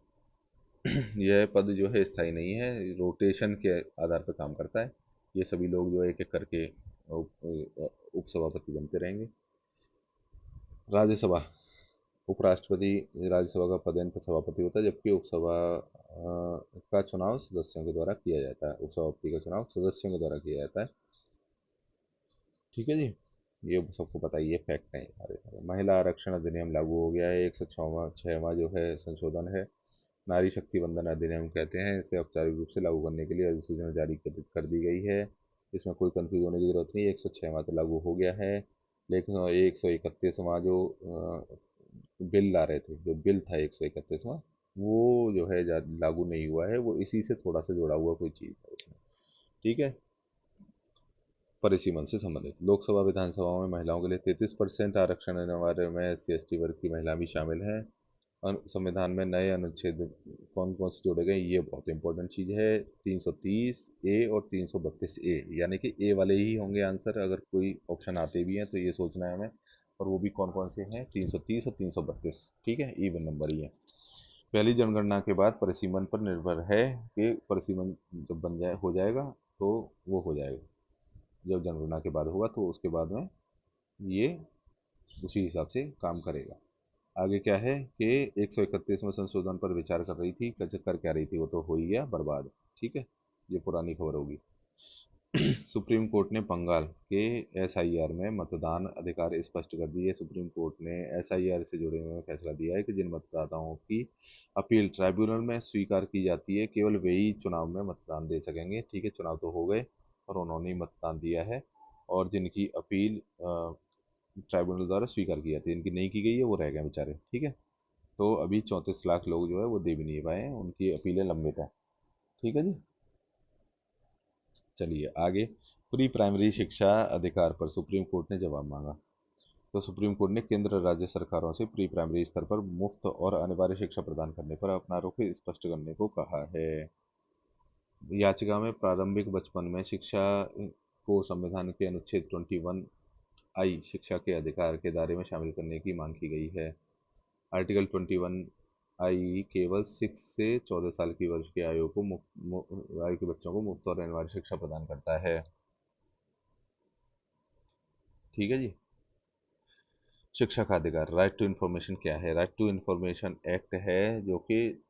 यह पद जो है स्थायी नहीं है, रोटेशन के आधार पर काम करता है। ये सभी लोग जो है एक एक करके उपसभापति बनते रहेंगे। राज्यसभा, उपराष्ट्रपति राज्यसभा का पदेन पर सभापति होता है, जबकि उपसभा का चुनाव सदस्यों के द्वारा किया जाता है। उपसभापति का चुनाव सदस्यों के द्वारा किया जाता है। ठीक है जी, ये सबको पता ही है, फैक्ट है हमारे सारे। महिला आरक्षण अधिनियम लागू हो गया है, 106वां जो है संशोधन है। नारी शक्ति वंदन अधिनियम कहते हैं इसे। औपचारिक रूप से लागू करने के लिए अधिसूचना जारी कर दी गई है। इसमें कोई कंफ्यूज होने की जरूरत नहीं, 106वां तो लागू हो गया है, लेकिन 131वां जो बिल ला रहे थे, जो बिल था 131वां, वो जो है लागू नहीं हुआ है, वो इसी से थोड़ा सा जुड़ा हुआ कोई चीज़ है उसमें। ठीक है, परिसीमन से संबंधित लोकसभा विधानसभाओं में महिलाओं के लिए 33% आरक्षण अनिवार्य में SC ST वर्ग की महिला भी शामिल हैं। संविधान में नए अनुच्छेद कौन कौन से जोड़े गए, ये बहुत इंपॉर्टेंट चीज़ है। 330A और 332A, यानी कि ए वाले ही होंगे आंसर, अगर कोई ऑप्शन आते भी हैं तो ये सोचना है हमें। और वो भी कौन कौन से हैं, 330 और 332। ठीक है, इवन नंबर ही है। पहली जनगणना के बाद परिसीमन पर निर्भर है कि परिसीमन जब बन जाए हो जाएगा तो वो हो जाएगा, जब जनगणना के बाद होगा तो उसके बाद में ये उसी हिसाब से काम करेगा। आगे क्या है कि 131वें संशोधन पर विचार कर रही थी, कर क्या रही थी, वो तो हो ही गया बर्बाद। ठीक है, ये पुरानी खबर होगी। सुप्रीम कोर्ट ने बंगाल के SIR में मतदान अधिकार स्पष्ट कर दी है। सुप्रीम कोर्ट ने SIR से जुड़े हुए फैसला दिया है कि जिन मतदाताओं की अपील ट्राइब्यूनल में स्वीकार की जाती है, केवल वे ही चुनाव में मतदान दे सकेंगे। ठीक है, चुनाव तो हो गए और उन्होंने ही मतदान दिया है, और जिनकी अपील ट्राइब्यूनल द्वारा स्वीकार की जाती है, इनकी नहीं की गई है, वो रह गए बेचारे। ठीक है, तो अभी 34 लाख लोग जो है वो दे भी नहीं पाए हैं, उनकी अपीलें लंबित है। ठीक है जी, चलिए आगे। प्री प्राइमरी शिक्षा अधिकार पर सुप्रीम कोर्ट ने जवाब मांगा। तो सुप्रीम कोर्ट ने केंद्र राज्य सरकारों से प्री प्राइमरी स्तर पर मुफ्त और अनिवार्य शिक्षा प्रदान करने पर अपना रुख स्पष्ट करने को कहा है। याचिका में प्रारंभिक बचपन में शिक्षा को संविधान के अनुच्छेद 21I शिक्षा के अधिकार के दायरे में शामिल करने की मांग की गई है। आर्टिकल 21I केवल 6 से 14 साल की वर्ष की आयु के बच्चों को मुफ्त और अनिवार्य शिक्षा प्रदान करता है। ठीक है जी, शिक्षा का अधिकार, राइट टू इन्फॉर्मेशन क्या है? राइट टू इन्फॉर्मेशन एक्ट है, जो कि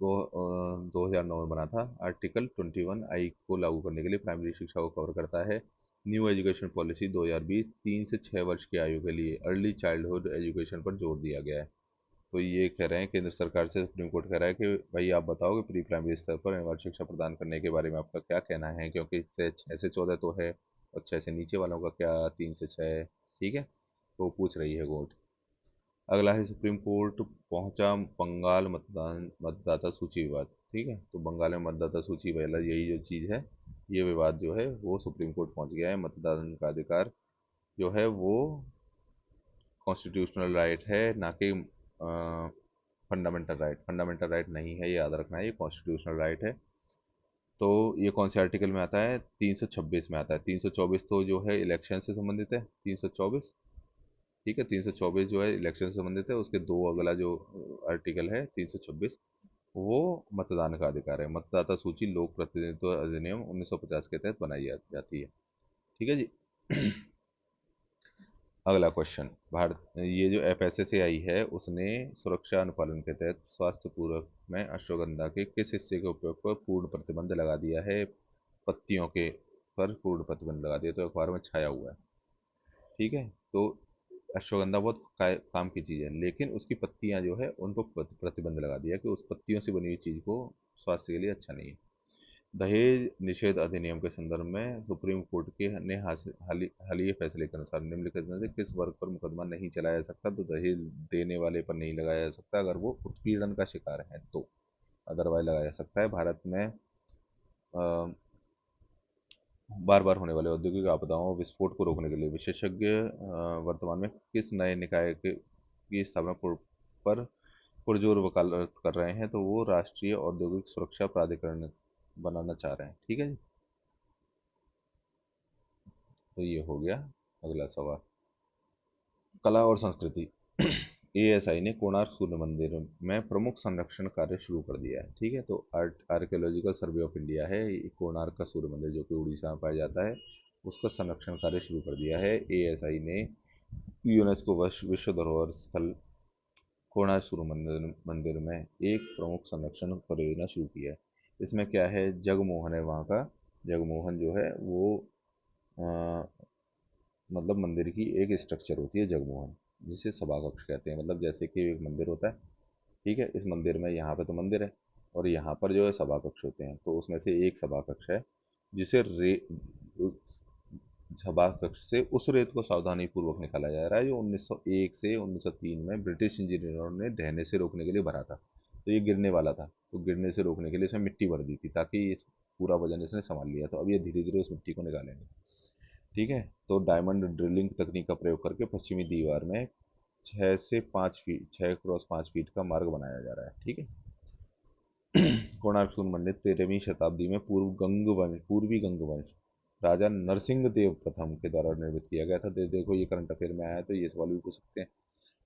2009 में बना था। आर्टिकल 21I को लागू करने के लिए प्राइमरी शिक्षा को कवर करता है। न्यू एजुकेशन पॉलिसी 2020 3 से 6 वर्ष की आयु के लिए अर्ली चाइल्डहुड एजुकेशन पर जोर दिया गया है। तो ये कह रहे हैं केंद्र सरकार से, सुप्रीम कोर्ट कह रहा है कि भाई आप बताओ कि प्री प्राइमरी स्तर पर अनिवार्य शिक्षा प्रदान करने के बारे में आपका क्या कहना है, क्योंकि इससे 6 से 14 तो है, और 6 से नीचे वालों का क्या, 3 से 6, ठीक है, तो पूछ रही है कोर्ट। अगला है सुप्रीम कोर्ट पहुंचा बंगाल मतदाता सूची विवाद। ठीक है, तो बंगाल में मतदाता सूची वाला यही जो चीज़ है, ये विवाद जो है वो सुप्रीम कोर्ट पहुंच गया है। मतदान का अधिकार जो है वो कॉन्स्टिट्यूशनल राइट है, ना कि फंडामेंटल राइट। फंडामेंटल राइट नहीं है, ये याद रखना है, ये कॉन्स्टिट्यूशनल राइट है। तो ये कौन से आर्टिकल में आता है? 326 में आता है। 324 तो जो है इलेक्शन से संबंधित है, 324, ठीक है। 324 जो है इलेक्शन से संबंधित है, उसके दो अगला जो आर्टिकल है 326, वो मतदान का अधिकार है। मतदाता सूची लोक प्रतिनिधित्व अधिनियम 1950 के तहत बनाई जाती है। ठीक है जी। अगला क्वेश्चन, भारत, ये जो FSSAI है उसने सुरक्षा अनुपालन के तहत स्वास्थ्य पूरक में अश्वगंधा के किस हिस्से के उपयोग पर पूर्ण प्रतिबंध लगा दिया है? पत्तियों के पर पूर्ण प्रतिबंध लगा दिया, तो अखबार में छाया हुआ है। ठीक है, तो अश्वगंधा बहुत काम की चीज़ है, लेकिन उसकी पत्तियां जो है उन पर प्रतिबंध लगा दिया कि उस पत्तियों से बनी हुई चीज़ को स्वास्थ्य के लिए अच्छा नहीं है। दहेज निषेध अधिनियम के संदर्भ में सुप्रीम कोर्ट के ने हालिया फैसले के अनुसार निम्नलिखित में से किस वर्ग पर मुकदमा नहीं चलाया जा सकता? तो दहेज देने वाले पर नहीं लगाया जा सकता अगर वो उत्पीड़न का शिकार है तो, अदरवाइज लगाया जा सकता है। भारत में बार बार होने वाले औद्योगिक आपदाओं और विस्फोट को रोकने के लिए विशेषज्ञ वर्तमान में किस नए निकाय की स्थापना पर पुरजोर वकालत कर रहे हैं? तो वो राष्ट्रीय औद्योगिक सुरक्षा प्राधिकरण बनाना चाह रहे हैं। ठीक है जी, तो ये हो गया। अगला सवाल, कला और संस्कृति। ASI ने कोणार्क सूर्य मंदिर में प्रमुख संरक्षण कार्य शुरू कर दिया है। ठीक है, तो आर्कियोलॉजिकल सर्वे ऑफ इंडिया है, ये कोणार्क का सूर्य मंदिर जो कि उड़ीसा में पाया जाता है, उसका संरक्षण कार्य शुरू कर दिया है। ASI ने यूनेस्को विश्व धरोहर स्थल कोणार्क सूर्य मंदिर में एक प्रमुख संरक्षण परियोजना शुरू की है। इसमें क्या है, जगमोहन है वहाँ का। जगमोहन जो है वो मतलब मंदिर की एक स्ट्रक्चर होती है जगमोहन, जिसे सभा कक्ष कहते हैं। मतलब जैसे कि एक मंदिर होता है, ठीक है, इस मंदिर में, यहाँ पे तो मंदिर है और यहाँ पर जो है सभा कक्ष होते हैं, तो उसमें से एक सभा कक्ष है जिसे सभा कक्ष से उस रेत को सावधानी पूर्वक निकाला जा रहा है जो 1901 से 1903 में ब्रिटिश इंजीनियरों ने ढहने से रोकने के लिए भरा था। तो ये गिरने वाला था, तो गिरने से रोकने के लिए इसमें मिट्टी भर दी थी ताकि इस पूरा वजन इसने संभाल लिया। तो अब ये धीरे धीरे उस मिट्टी को निकालेंगे। ठीक है, तो डायमंड ड्रिलिंग तकनीक का प्रयोग करके पश्चिमी दीवार में 6 से 5 फीट, 6 क्रॉस 5 फीट का मार्ग बनाया जा रहा है। ठीक है। कोणार्क सूर्य मंदिर 13वीं शताब्दी में पूर्वी गंग वंश राजा नरसिंह देव प्रथम के द्वारा निर्मित किया गया था। देखो ये करंट अफेयर में आया है, तो ये सवाल भी पूछ सकते हैं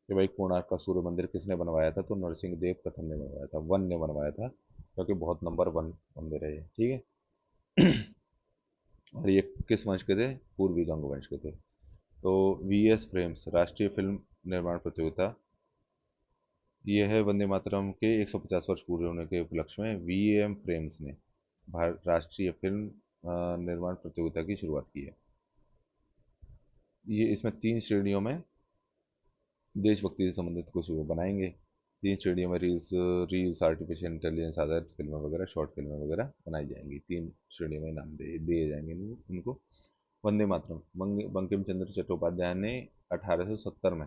कि भाई कोणार्क का सूर्य मंदिर किसने बनवाया था? तो नरसिंह देव प्रथम ने बनवाया था, वन ने बनवाया था, क्योंकि बहुत नंबर वन मंदिर है ये। ठीक है। और ये किस वंश के थे? पूर्वी गंग वंश के थे। तो VS फ्रेम्स राष्ट्रीय फिल्म निर्माण प्रतियोगिता, ये है वंदे मातरम के 150 वर्ष पूरे होने के उपलक्ष्य में VAM फ्रेम्स ने भारत राष्ट्रीय फिल्म निर्माण प्रतियोगिता की शुरुआत की है। ये इसमें 3 श्रेणियों में देशभक्ति से संबंधित कुछ वो बनाएंगे। 3 श्रेणियों में रील्स, आर्टिफिशियल इंटेलिजेंस आधारित फिल्में वगैरह, शॉर्ट फिल्में वगैरह बनाई जाएंगी। 3 श्रेणियों में इनाम दिए जाएंगे उनको। वंदे मातरम, बंकिम चंद्र चट्टोपाध्याय ने 1870 में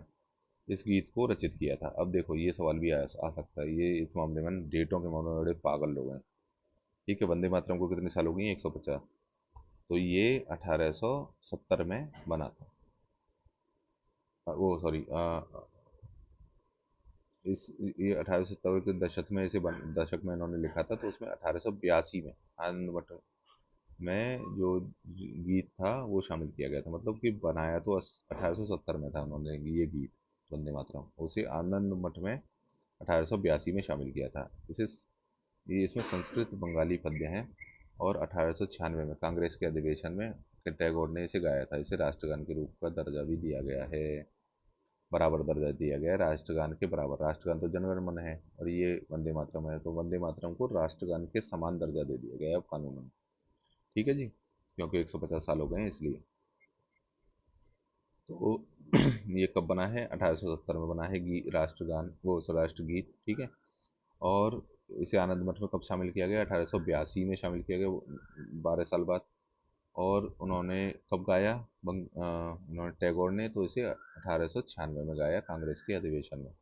इस गीत को रचित किया था। अब देखो ये सवाल भी आ सकता है, ये इस मामले में डेटों के मामले में बड़े पागल लोग हैं। ठीक है, वंदे मातरम को कितने साल हो गए? 150। तो ये 1870 में बना था। वो सॉरी, इस ये 1870 के दशक में इन्होंने लिखा था, तो उसमें 1882 में आनंद मठ में जो गीत था वो शामिल किया गया था। मतलब कि बनाया तो 1870 में था उन्होंने ये गीत वंदे मातरम, उसे आनंद मठ में 1882 में शामिल किया था। ये इसमें संस्कृत बंगाली पद्य हैं। और 1896 में कांग्रेस के अधिवेशन में टैगोर ने इसे गाया था। इसे राष्ट्रगान के रूप का दर्जा भी दिया गया है, बराबर दर्जा दिया गया है राष्ट्रगान के बराबर। राष्ट्रगान तो जनगण मन है और ये वंदे मातरम है, तो वंदे मातरम को राष्ट्रगान के समान दर्जा दे दिया गया है अब कानूनन। ठीक है जी, क्योंकि 150 साल हो गए हैं इसलिए। तो ये कब बना है? 1870 में बना है। राष्ट्रगान, वो राष्ट्रगीत, ठीक है। और इसे आनंद मठ में कब शामिल किया गया? 1882 में शामिल किया गया, 12 साल बाद। और उन्होंने कब गाया? उन्होंने, टैगोर ने तो इसे 1896 में गाया, कांग्रेस के अधिवेशन में।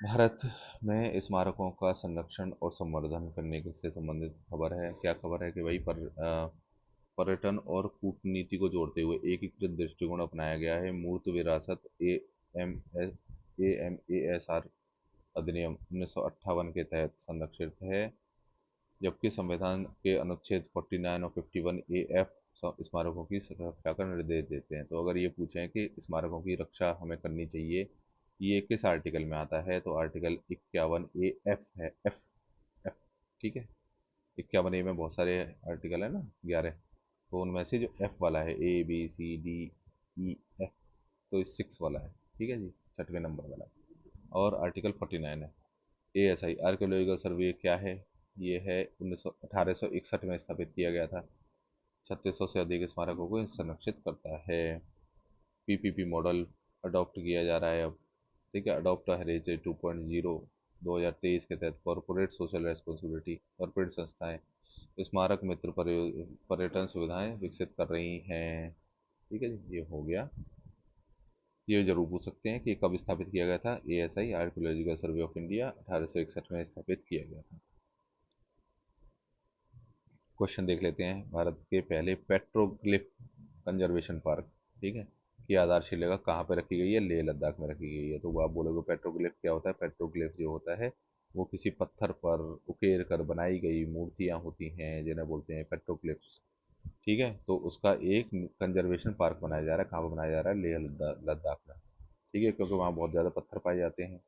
भारत में स्मारकों का संरक्षण और संवर्धन करने से संबंधित खबर है। क्या खबर है कि भाई पर्यटन और कूटनीति को जोड़ते हुए एकीकृत दृष्टिकोण अपनाया गया है। मूर्त विरासत एम एस आर अधिनियम 1958 के तहत संरक्षित है। जबकि संविधान के अनुच्छेद 49 और 51 ए एफ स्मारकों की सुरक्षा का निर्देश देते हैं। तो अगर ये पूछें कि स्मारकों की रक्षा हमें करनी चाहिए, ये किस आर्टिकल में आता है? तो आर्टिकल 51 ए एफ है, एफ एफ, ठीक है। 51 ए में बहुत सारे आर्टिकल है ना, 11। तो उनमें से जो एफ वाला है, A B C D E F, तो इस 6 वाला है, ठीक है जी, 6वें नंबर वाला। और आर्टिकल 49 है। एएसआई आर्कियोलॉजिकल सर्वे क्या है? ये है 1861 में स्थापित किया गया था। 3600 से अधिक स्मारकों को संरक्षित करता है। पीपीपी मॉडल अडॉप्ट किया जा रहा है अब, ठीक है। अडॉप्ट हेरिटेज 2.0 2023 के तहत कॉरपोरेट सोशल रेस्पॉन्सिबिलिटी, कॉरपोरेट संस्थाएं स्मारक मित्र पर्यटन सुविधाएं विकसित कर रही हैं, ठीक है जी। ये हो गया। ये जरूर पूछ सकते हैं कि कब स्थापित किया गया था? ASI archaeological survey of India 1861 में स्थापित किया गया था। क्वेश्चन देख लेते हैं। भारत के पहले पेट्रोग्लिफ कंजर्वेशन पार्क, ठीक है, की आधारशिला कहाँ पे रखी गई है? लेह लद्दाख में रखी गई है। तो आप बोलोगे पेट्रोग्लिफ क्या होता है? पेट्रोग्लिफ जो होता है वो किसी पत्थर पर उकेर कर बनाई गई मूर्तियाँ होती हैं, जिन्हें बोलते हैं पेट्रोग्लिफ्स, ठीक है। तो उसका एक कंजर्वेशन पार्क बनाया जा रहा है। कहाँ पर बनाया जा रहा है? लेह लद्दाख में, ठीक है, क्योंकि वहाँ बहुत ज़्यादा पत्थर पाए जाते हैं।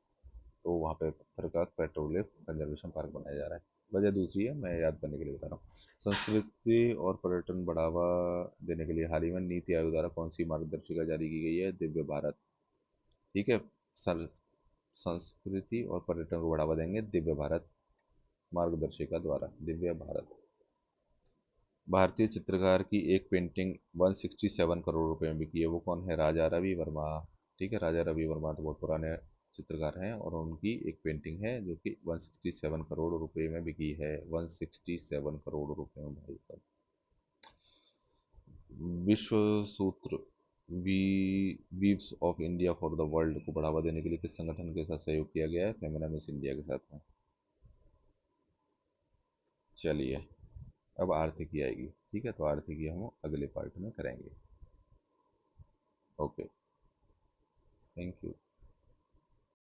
तो वहाँ पे पत्थर का पेट्रोलियम कंजर्वेशन पार्क बनाया जा रहा है। वजह दूसरी है, मैं याद करने के लिए बता रहा हूँ। संस्कृति और पर्यटन बढ़ावा देने के लिए हाल ही में नीति आयोग द्वारा कौन सी मार्गदर्शिका जारी की गई है? दिव्य भारत, ठीक है। सर, संस्कृति और पर्यटन को बढ़ावा देंगे दिव्य भारत मार्गदर्शिका द्वारा, दिव्य भारत। भारतीय चित्रकार की एक पेंटिंग 167 करोड़ रुपए में बिकी है, वो कौन है? राजा रवि वर्मा, ठीक है। राजा रवि वर्मा तो बहुत पुराने चित्रकार हैं, और उनकी एक पेंटिंग है जो कि 167 करोड़ रुपए में बिकी है। 167 करोड़ रुपए में, भाई साहब। Vishwa Sutra we weaves of India for the world को बढ़ावा देने के लिए किस संगठन के साथ सहयोग किया गया है? फेमिना मिस इंडिया के साथ में। चलिए, अब आर्थिकी आएगी, ठीक है। तो आर्थिकी हम अगले पार्ट में करेंगे। Okay, thank you.